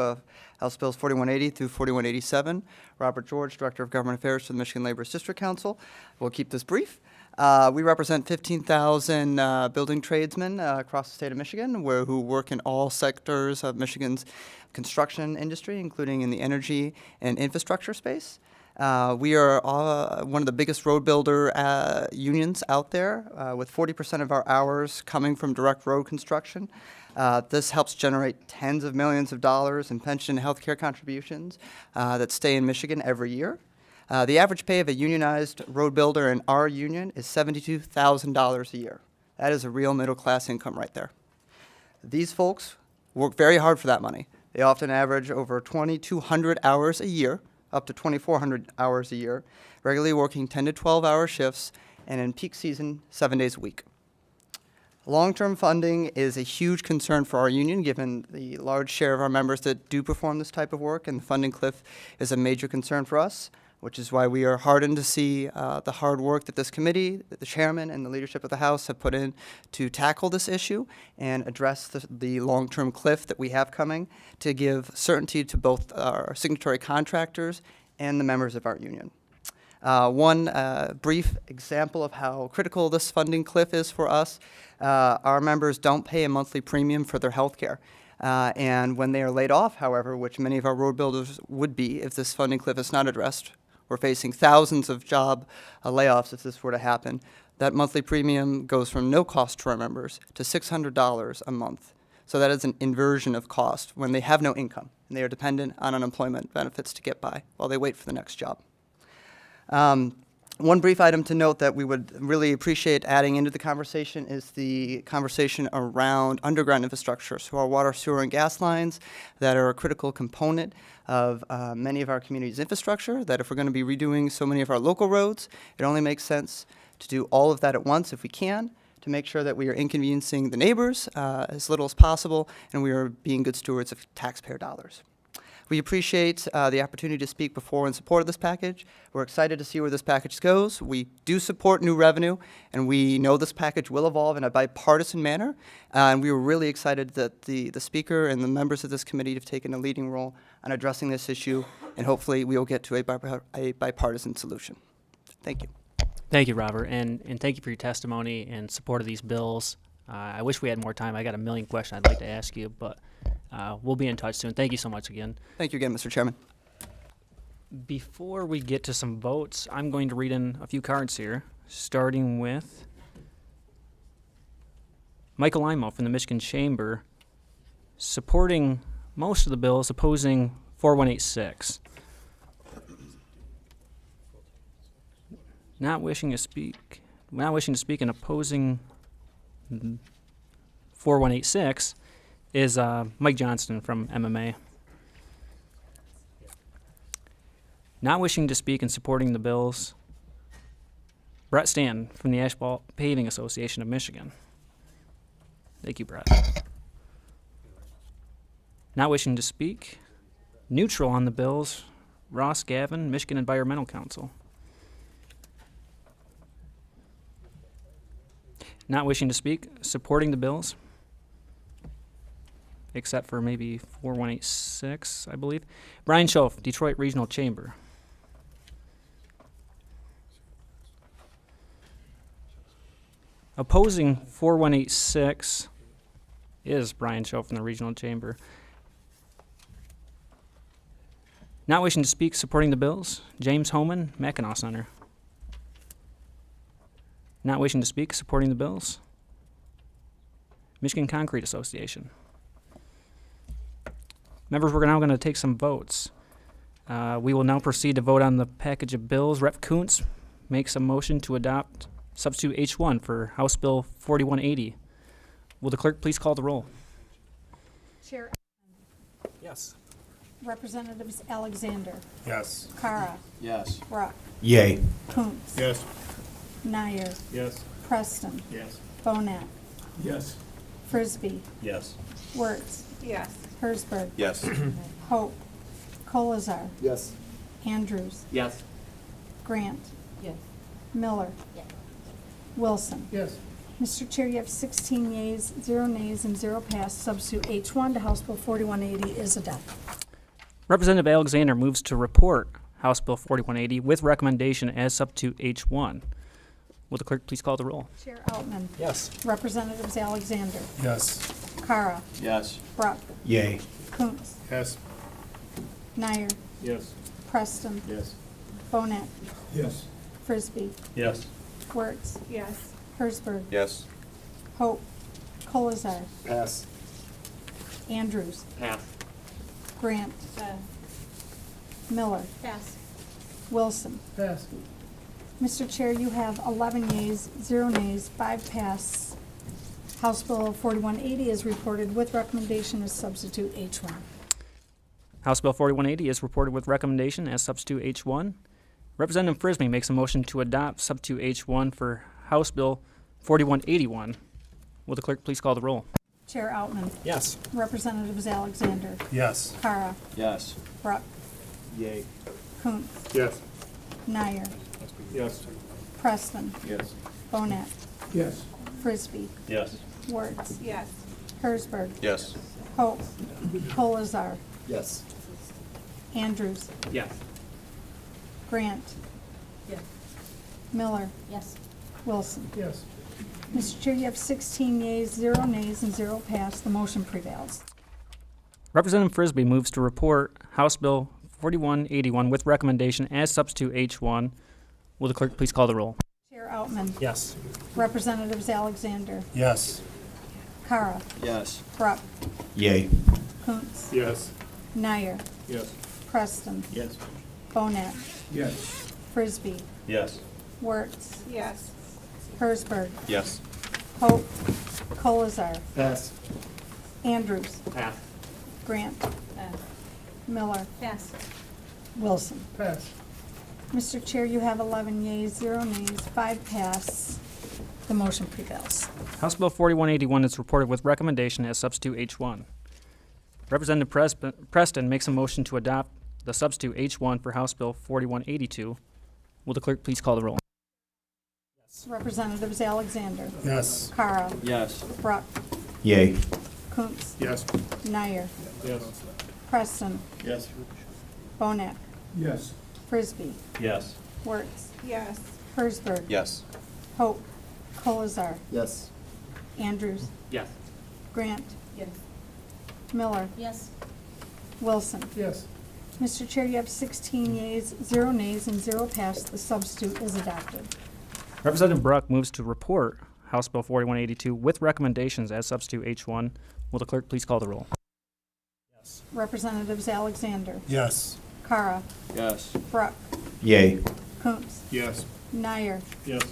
House Bills 4180 through 4187. Robert George, Director of Government Affairs for the Michigan Laborers District Council. We'll keep this brief. We represent 15,000 building tradesmen across the state of Michigan who work in all sectors of Michigan's construction industry, including in the energy and infrastructure space. We are one of the biggest road builder unions out there, with 40% of our hours coming from direct road construction. This helps generate tens of millions of dollars in pension and health care contributions that stay in Michigan every year. The average pay of a unionized road builder in our union is $72,000 a year. That is a real middle-class income right there. These folks work very hard for that money. They often average over 2,200 hours a year, up to 2,400 hours a year, regularly working 10 to 12-hour shifts, and in peak season, 7 days a week. Long-term funding is a huge concern for our union, given the large share of our members that do perform this type of work, and the funding cliff is a major concern for us, which is why we are heartened to see the hard work that this committee, the chairman, and the leadership of the House have put in to tackle this issue and address the long-term cliff that we have coming to give certainty to both our signatory contractors and the members of our union. One brief example of how critical this funding cliff is for us, our members don't pay a monthly premium for their health care. And when they are laid off, however, which many of our road builders would be if this funding cliff is not addressed, we're facing thousands of job layoffs if this were to happen. That monthly premium goes from no cost to our members to $600 a month. So that is an inversion of cost when they have no income and they are dependent on unemployment benefits to get by while they wait for the next job. One brief item to note that we would really appreciate adding into the conversation is the conversation around underground infrastructure. So our water, sewer, and gas lines that are a critical component of many of our community's infrastructure, that if we're going to be redoing so many of our local roads, it only makes sense to do all of that at once if we can, to make sure that we are inconveniencing the neighbors as little as possible, and we are being good stewards of taxpayer dollars. We appreciate the opportunity to speak before in support of this package. We're excited to see where this package goes. We do support new revenue, and we know this package will evolve in a bipartisan manner. And we were really excited that the speaker and the members of this committee have taken a leading role on addressing this issue, and hopefully we will get to a bipartisan solution. Thank you. Thank you, Robert, and thank you for your testimony and support of these bills. I wish we had more time. I got a million questions I'd like to ask you, but we'll be in touch soon. Thank you so much again. Thank you again, Mr. Chairman. Before we get to some votes, I'm going to read in a few cards here, starting with Michael Imo from the Michigan Chamber, supporting most of the bills, opposing 4186. Not wishing to speak and opposing 4186 is Mike Johnston from MMA. Not wishing to speak and supporting the bills, Brett Stanton from the Asphalt Paving Association of Michigan. Thank you, Brett. Not wishing to speak, neutral on the bills, Ross Gavin, Michigan Environmental Council. Not wishing to speak, supporting the bills, except for maybe 4186, I believe. Brian Schoaf, Detroit Regional Chamber. Opposing 4186 is Brian Schoaf from the Regional Chamber. Not wishing to speak, supporting the bills, James Homan, Mackinac Center. Not wishing to speak, supporting the bills, Michigan Concrete Association. Members, we're now going to take some votes. We will now proceed to vote on the package of bills. Rep. Kunse makes a motion to adopt substitute H1 for House Bill 4180. Will the clerk please call the roll? Chair. Yes. Representatives Alexander. Yes. Carra. Yes. Brock. Yay. Kunze. Yes. Nyer. Yes. Preston. Yes. Bonet. Yes. Frisbie. Yes. Wertz. Yes. Hersberg. Yes. Hope. Colazar. Yes. Andrews. Yes. Grant. Yes. Miller. Yes. Wilson. Yes. Mr. Chair, you have 16 yeas, 0 nays, and 0 pass. Substitute H1 to House Bill 4180 is adopted. Representative Alexander moves to report House Bill 4180 with recommendation as substitute H1. Will the clerk please call the roll? Chair Outman. Yes. Representatives Alexander. Yes. Carra. Yes. Brock. Yay. Kunze. Yes. Nyer. Yes. Preston. Yes. Bonet. Yes. Frisbie. Yes. Wertz. Yes. Hersberg. Yes. Hope. Colazar. Pass. Andrews. Pass. Grant. Miller. Pass. Wilson. Pass. Mr. Chair, you have 11 yeas, 0 nays, 5 pass. House Bill 4180 is reported with recommendation as substitute H1. House Bill 4180 is reported with recommendation as substitute H1. Representative Frisbie makes a motion to adopt substitute H1 for House Bill 4181. Will the clerk please call the roll? Chair Outman. Yes. Representatives Alexander. Yes. Carra. Yes. Brock. Yay. Kunze. Yes. Nyer. Yes. Preston. Yes. Bonet. Yes. Frisbie. Yes. Wertz. Yes. Hersberg. Yes. Hope. Colazar. Yes. Andrews. Yes. Grant. Yes. Miller. Yes. Wilson. Yes. Mr. Chair, you have 16 yeas, 0 nays, and 0 pass. The motion prevails. Representative Frisbie moves to report House Bill 4181 with recommendation as substitute H1. Will the clerk please call the roll? Chair Outman. Yes. Representatives Alexander. Yes. Carra. Yes. Brock. Yay. Kunze. Yes. Nyer. Yes. Preston. Yes. Bonet. Yes. Frisbie. Yes. Wertz. Yes. Hersberg. Yes. Hope. Colazar. Pass. Andrews. Pass. Grant. Miller. Pass. Wilson. Pass. Mr. Chair, you have 11 yeas, 0 nays, 5 pass. The motion prevails. House Bill 4181 is reported with recommendation as substitute H1. Representative Preston makes a motion to adopt the substitute H1 for House Bill 4182. Will the clerk please call the roll? Representatives Alexander. Yes. Carra. Yes. Bruck. Yay. Kunse. Yes. Nyer. Yes. Preston. Yes. Bonak. Yes. Frisbie. Yes. Wertz. Yes. Hersberg. Yes. Hope. Colazar. Yes. Andrews. Yes. Grant. Yes. Miller. Yes. Wilson. Yes. Mr. Chair, you have 16 yeas, 0 nays, and 0 passed. The substitute is adopted. Representative Bruck moves to report House Bill 4182 with recommendations as substitute H1. Will the clerk please call the roll? Representatives Alexander. Yes. Carra. Yes. Bruck. Yay. Kunse. Yes. Nyer. Yes.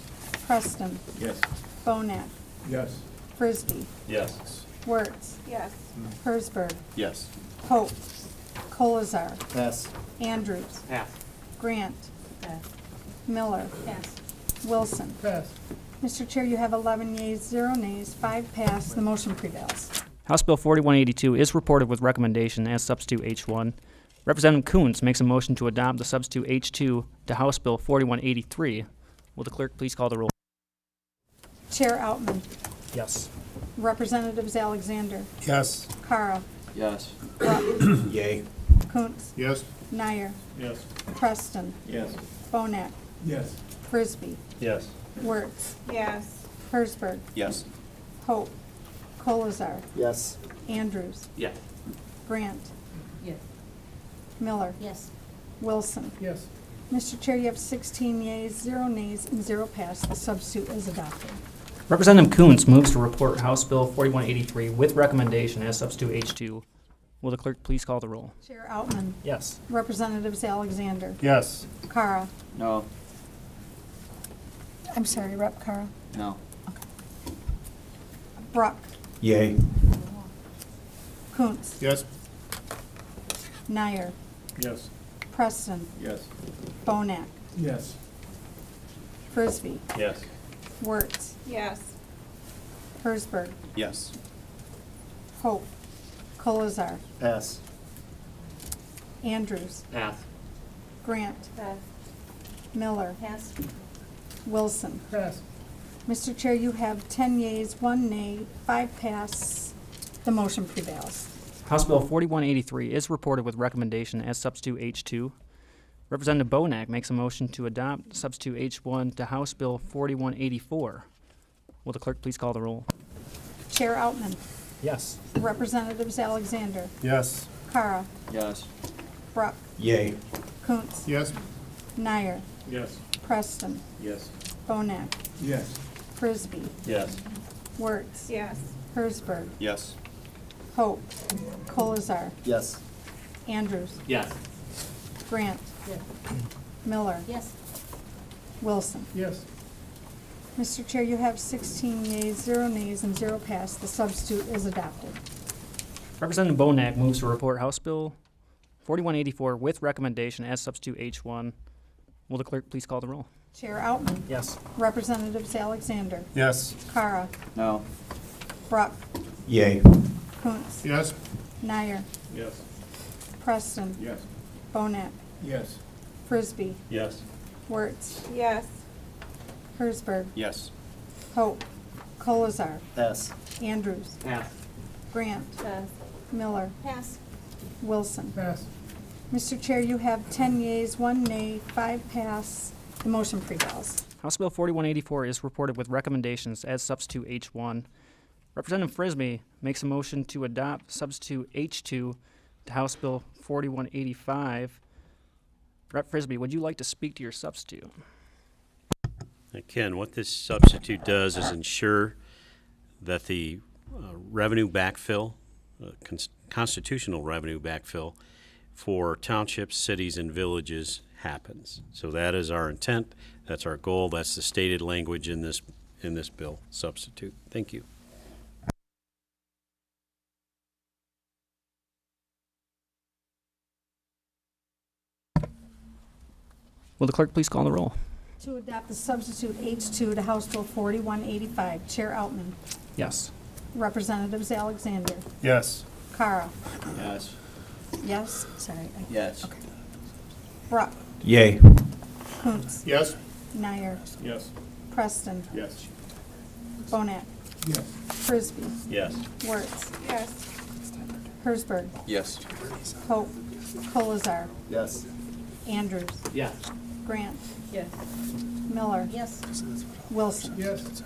Preston. Yes. Bonak. Yes. Frisbie. Yes. Wertz. Yes. Hersberg. Yes. Hope. Colazar. Pass. Andrews. Pass. Grant. Pass. Miller. Pass. Wilson. Pass. Mr. Chair, you have 11 yeas, 0 nays, 5 passed. The motion prevails. House Bill 4182 is reported with recommendation as substitute H1. Representative Kunse makes a motion to adopt the substitute H2 to House Bill 4183. Will the clerk please call the roll? Chair Outman. Yes. Representatives Alexander. Yes. Carra. Yes. Bruck. Yay. Kunse. Yes. Nyer. Yes. Preston. Yes. Bonak. Yes. Frisbie. Yes. Wertz. Yes. Hersberg. Yes. Hope. Colazar. Yes. Andrews. Yes. Grant. Yes. Miller. Yes. Wilson. Yes. Mr. Chair, you have 16 yeas, 0 nays, and 0 passed. The substitute is adopted. Representative Kunse moves to report House Bill 4183 with recommendation as substitute H2. Will the clerk please call the roll? Chair Outman. Yes. Representatives Alexander. Yes. Carra. No. I'm sorry, Rep. Carra. No. Bruck. Yay. Kunse. Yes. Nyer. Yes. Preston. Yes. Bonak. Yes. Frisbie. Yes. Wertz. Yes. Hersberg. Yes. Hope. Colazar. Pass. Andrews. Pass. Grant. Pass. Miller. Pass. Wilson. Pass. Mr. Chair, you have 10 yeas, 1 nay, 5 pass. The motion prevails. House Bill 4183 is reported with recommendation as substitute H2. Representative Bonak makes a motion to adopt substitute H1 to House Bill 4184. Will the clerk please call the roll? Chair Outman. Yes. Representatives Alexander. Yes. Carra. Yes. Bruck. Yay. Kunse. Yes. Nyer. Yes. Preston. Yes. Bonak. Yes. Frisbie. Yes. Wertz. Yes. Hersberg. Yes. Hope. Colazar. Yes. Andrews. Yes. Grant. Miller. Yes. Wilson. Yes. Mr. Chair, you have 16 yeas, 0 nays, and 0 passed. The substitute is adopted. Representative Bonak moves to report House Bill 4184 with recommendation as substitute H1. Will the clerk please call the roll? Chair Outman. Yes. Representatives Alexander. Yes. Carra. No. Bruck. Yay. Kunse. Yes. Nyer. Yes. Preston. Yes. Bonak. Yes. Frisbie. Yes. Wertz. Yes. Hersberg. Yes. Hope. Colazar. Pass. Andrews. Pass. Grant. Pass. Miller. Pass. Wilson. Pass. Mr. Chair, you have 10 yeas, 1 nay, 5 pass. The motion prevails. House Bill 4184 is reported with recommendations as substitute H1. Representative Frisbie makes a motion to adopt substitute H2 to House Bill 4185. Rep. Frisbie, would you like to speak to your substitute? Ken, what this substitute does is ensure that the revenue backfill, constitutional revenue backfill for townships, cities, and villages happens. So that is our intent. That's our goal. That's the stated language in this bill substitute. Thank you. Will the clerk please call the roll? To adopt the substitute H2 to House Bill 4185. Chair Outman. Yes. Representatives Alexander. Yes. Carra. Yes. Yes, sorry. Yes. Brock. Yay. Kunse. Yes. Nyer. Yes. Preston. Yes. Bonak. Yes. Frisbie. Yes. Wertz. Yes. Hersberg. Yes. Hope. Colazar. Yes. Andrews. Yes. Grant. Yes. Miller. Yes. Wilson. Yes.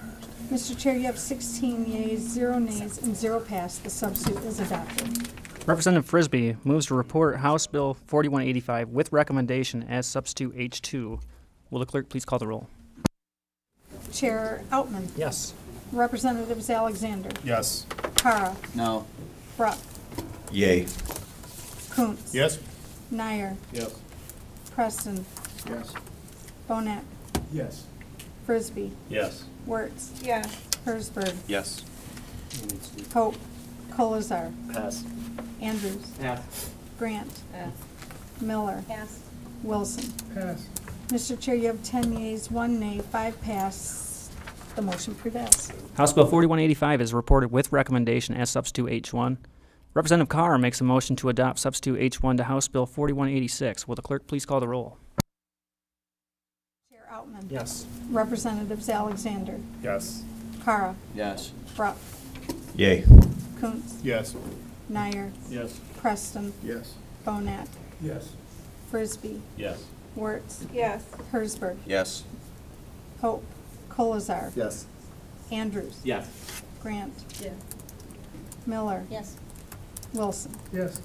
Mr. Chair, you have 16 yeas, 0 nays, and 0 pass. The substitute is adopted. Representative Frisbie moves to report House Bill 4185 with recommendation as substitute H2. Will the clerk please call the roll? Chair Outman. Yes. Representatives Alexander. Yes. Carra. No. Brock. Yay. Kunze. Yes. Nyer. Yes. Preston. Yes. Bonak. Yes. Frisbie. Yes. Wertz. Yes. Hersberg. Yes. Hope. Colazar. Pass. Andrews. Pass. Grant. Pass. Miller. Pass. Wilson. Pass. Mr. Chair, you have 10 yeas, 1 nay, 5 pass. The motion prevails. House Bill 4185 is reported with recommendation as substitute H1. Representative Carr makes a motion to adopt substitute H1 to House Bill 4186. Will the clerk please call the roll? Chair Outman. Yes. Representatives Alexander. Yes. Carra. Yes. Brock. Yay. Kunze. Yes. Nyer. Yes. Preston. Yes. Bonak. Yes. Frisbie. Yes. Wertz. Yes. Hersberg. Yes. Hope. Colazar. Yes. Andrews. Yes. Grant. Yes. Miller. Yes. Wilson. Yes.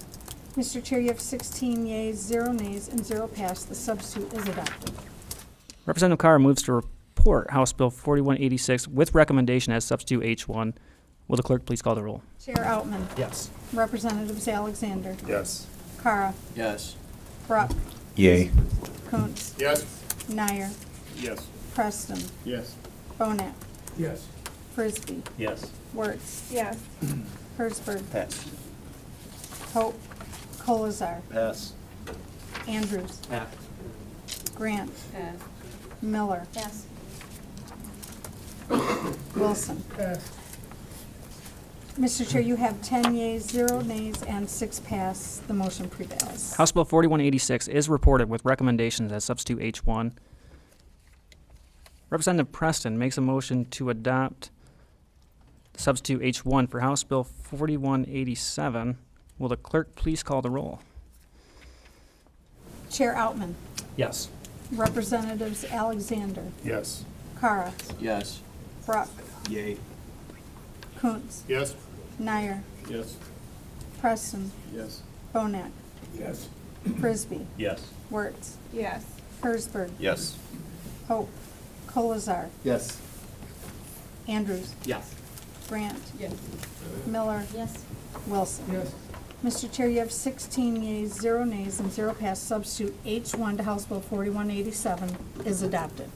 Mr. Chair, you have 16 yeas, 0 nays, and 0 pass. The substitute is adopted. Representative Carr moves to report House Bill 4186 with recommendation as substitute H1. Will the clerk please call the roll? Chair Outman. Yes. Representatives Alexander. Yes. Carra. Yes. Brock. Yay. Kunze. Yes. Nyer. Yes. Preston. Yes. Bonak. Yes. Frisbie. Yes. Wertz. Yes. Hersberg. Pass. Hope. Colazar. Pass. Andrews. Pass. Grant. Pass. Miller. Yes. Wilson. Pass. Mr. Chair, you have 10 yeas, 0 nays, and 6 pass. The motion prevails. House Bill 4186 is reported with recommendations as substitute H1. Representative Preston makes a motion to adopt substitute H1 for House Bill 4187. Will the clerk please call the roll? Chair Outman. Yes. Representatives Alexander. Yes. Carra. Yes. Brock. Yay. Kunze. Yes. Nyer. Yes. Preston. Yes. Bonak. Yes. Frisbie. Yes. Wertz. Yes. Hersberg. Yes. Hope. Colazar. Yes. Andrews. Yes. Grant. Yes. Miller. Yes. Wilson. Yes. Mr. Chair, you have 16 yeas, 0 nays, and 0 pass. Substitute H1 to House Bill 4187 is adopted.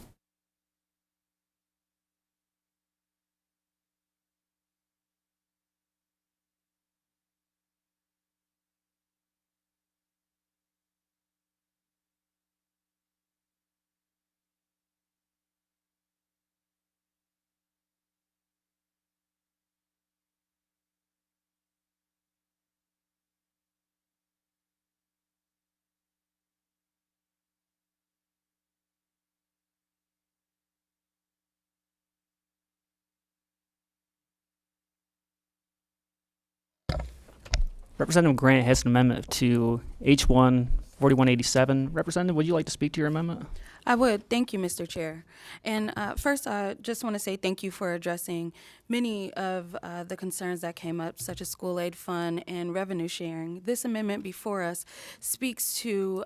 Representative Grant has an amendment to H1 4187. Representative, would you like to speak to your amendment? I would. Thank you, Mr. Chair. And first, I just want to say thank you for addressing many of the concerns that came up, such as school aid fund and revenue sharing. This amendment before us speaks to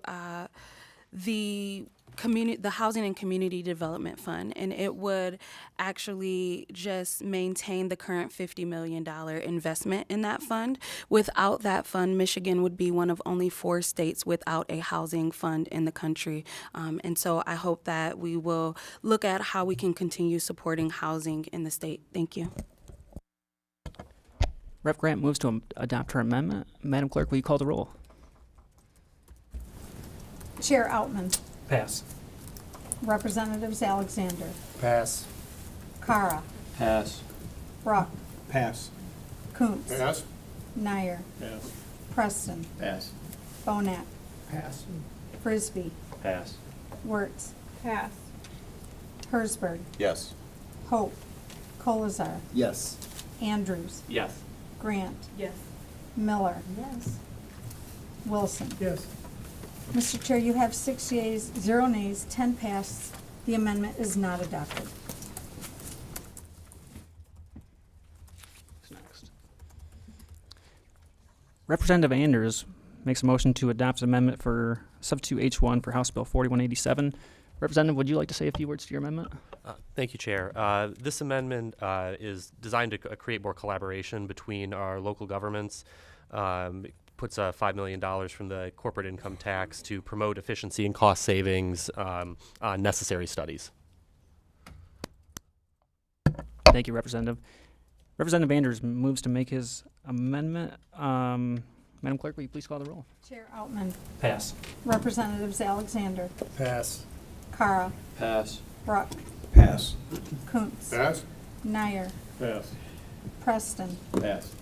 the Housing and Community Development Fund, and it would actually just maintain the current $50 million investment in that fund. Without that fund, Michigan would be one of only 4 states without a housing fund in the country. And so I hope that we will look at how we can continue supporting housing in the state. Thank you. Rep. Grant moves to adopt her amendment. Madam Clerk, will you call the roll? Chair Outman. Pass. Representatives Alexander. Pass. Carra. Pass. Brock. Pass. Kunze. Pass. Nyer. Pass. Preston. Pass. Bonak. Pass. Frisbie. Pass. Wertz. Pass. Hersberg. Yes. Hope. Colazar. Yes. Andrews. Yes. Grant. Yes. Miller. Yes. Wilson. Yes. Mr. Chair, you have 6 yeas, 0 nays, 10 passed. The amendment is not adopted. Representative Anders makes a motion to adopt an amendment for substitute H1 for House Bill 4187. Representative, would you like to say a few words to your amendment? Thank you, Chair. This amendment is designed to create more collaboration between our local governments. It puts $5 million from the corporate income tax to promote efficiency and cost savings on necessary studies. Thank you, Representative. Representative Anders moves to make his amendment. Madam Clerk, will you please call the roll? Chair Outman. Pass. Representatives Alexander. Pass. Carra. Pass. Bruck. Pass. Kunse. Pass. Nyer. Pass. Preston. Pass.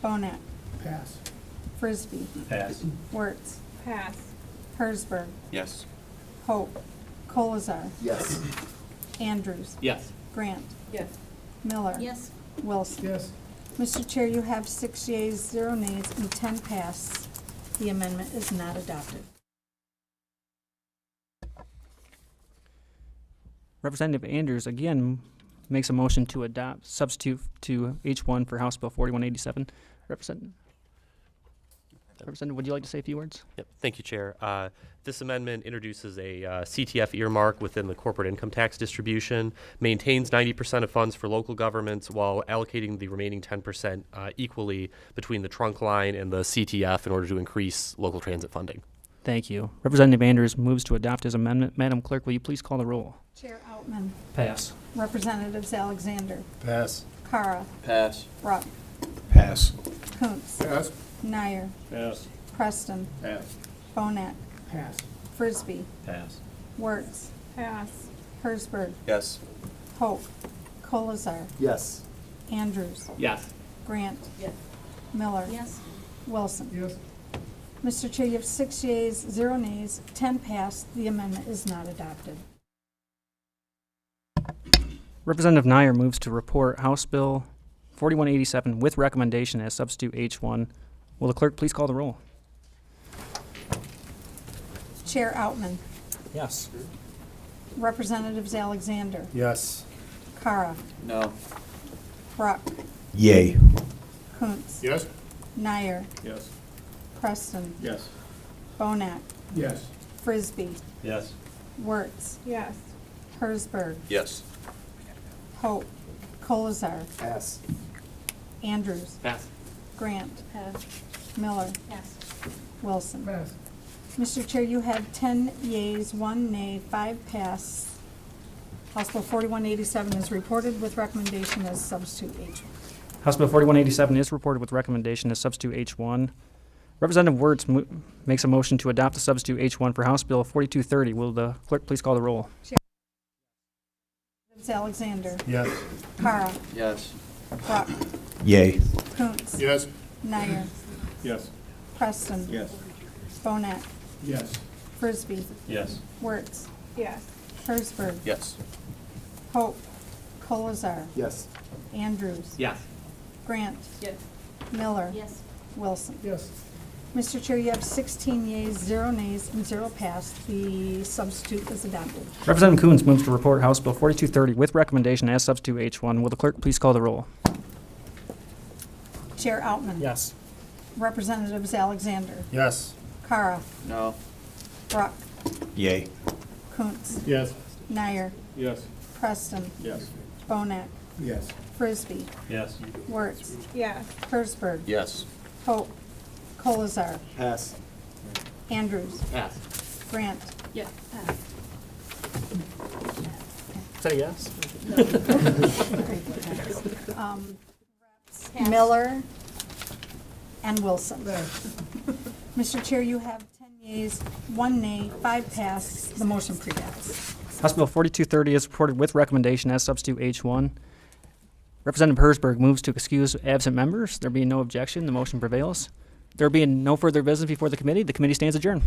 Bonak. Pass. Frisbie. Pass. Wertz. Pass. Hersberg. Yes. Hope. Colazar. Yes. Andrews. Yes. Grant. Yes. Miller. Yes. Wilson. Yes. Mr. Chair, you have 6 yeas, 0 nays, and 10 passed. The amendment is not adopted. Representative Anders again makes a motion to adopt substitute to H1 for House Bill 4187. Representative, would you like to say a few words? Yep. Thank you, Chair. This amendment introduces a CTF earmark within the corporate income tax distribution, maintains 90% of funds for local governments while allocating the remaining 10% equally between the trunk line and the CTF in order to increase local transit funding. Thank you. Representative Anders moves to adopt his amendment. Madam Clerk, will you please call the roll? Chair Outman. Pass. Representatives Alexander. Pass. Carra. Pass. Bruck. Pass. Kunze. Pass. Nyer. Pass. Preston. Pass. Bonak. Pass. Frisbie. Pass. Wertz. Pass. Hersberg. Yes. Hope. Colazar. Yes. Andrews. Yes. Grant. Yes. Miller. Yes. Wilson. Yes. Mr. Chair, you have 6 yeas, 0 nays, 10 passed. The amendment is not adopted. Representative Nyer moves to report House Bill 4187 with recommendation as substitute H1. Will the clerk please call the roll? Chair Outman. Yes. Representatives Alexander. Yes. Carra. No. Bruck. Yay. Kunze. Yes. Nyer. Yes. Preston. Yes. Bonak. Yes. Frisbie. Yes. Wertz. Yes. Hersberg. Yes. Hope. Colazar. Pass. Andrews. Pass. Grant. Pass. Miller. Yes. Wilson. Pass. Mr. Chair, you have 10 yeas, 1 nay, 5 pass. House Bill 4187 is reported with recommendation as substitute H1. House Bill 4187 is reported with recommendation as substitute H1. Representative Wertz makes a motion to adopt the substitute H1 for House Bill 4230. Will the clerk please call the roll? Alexander. Yes. Carra. Yes. Bruck. Yay. Kunze. Yes. Nyer. Yes. Preston. Yes. Bonak. Yes. Frisbie. Yes. Wertz. Yes. Hersberg. Yes. Hope. Colazar. Yes. Andrews. Yes. Grant. Yes. Miller. Yes. Wilson. Yes. Mr. Chair, you have 16 yeas, 0 nays, and 0 passed. The substitute is adopted. Representative Kunze moves to report House Bill 4230 with recommendation as substitute H1. Will the clerk please call the roll? Chair Outman. Yes. Representatives Alexander. Yes. Carra. No. Bruck. Yay. Kunze. Yes. Nyer. Yes. Preston. Yes. Bonak. Yes. Frisbie. Yes. Wertz. Yes. Hersberg. Yes. Hope. Colazar. Pass. Andrews. Pass. Grant. Yes. Is that a yes? Miller and Wilson. Mr. Chair, you have 10 yeas, 1 nay, 5 passed. The motion prevails. House Bill 4230 is reported with recommendation as substitute H1. Representative Hersberg moves to excuse absent members. There being no objection, the motion prevails. There being no further business before the committee stands adjourned.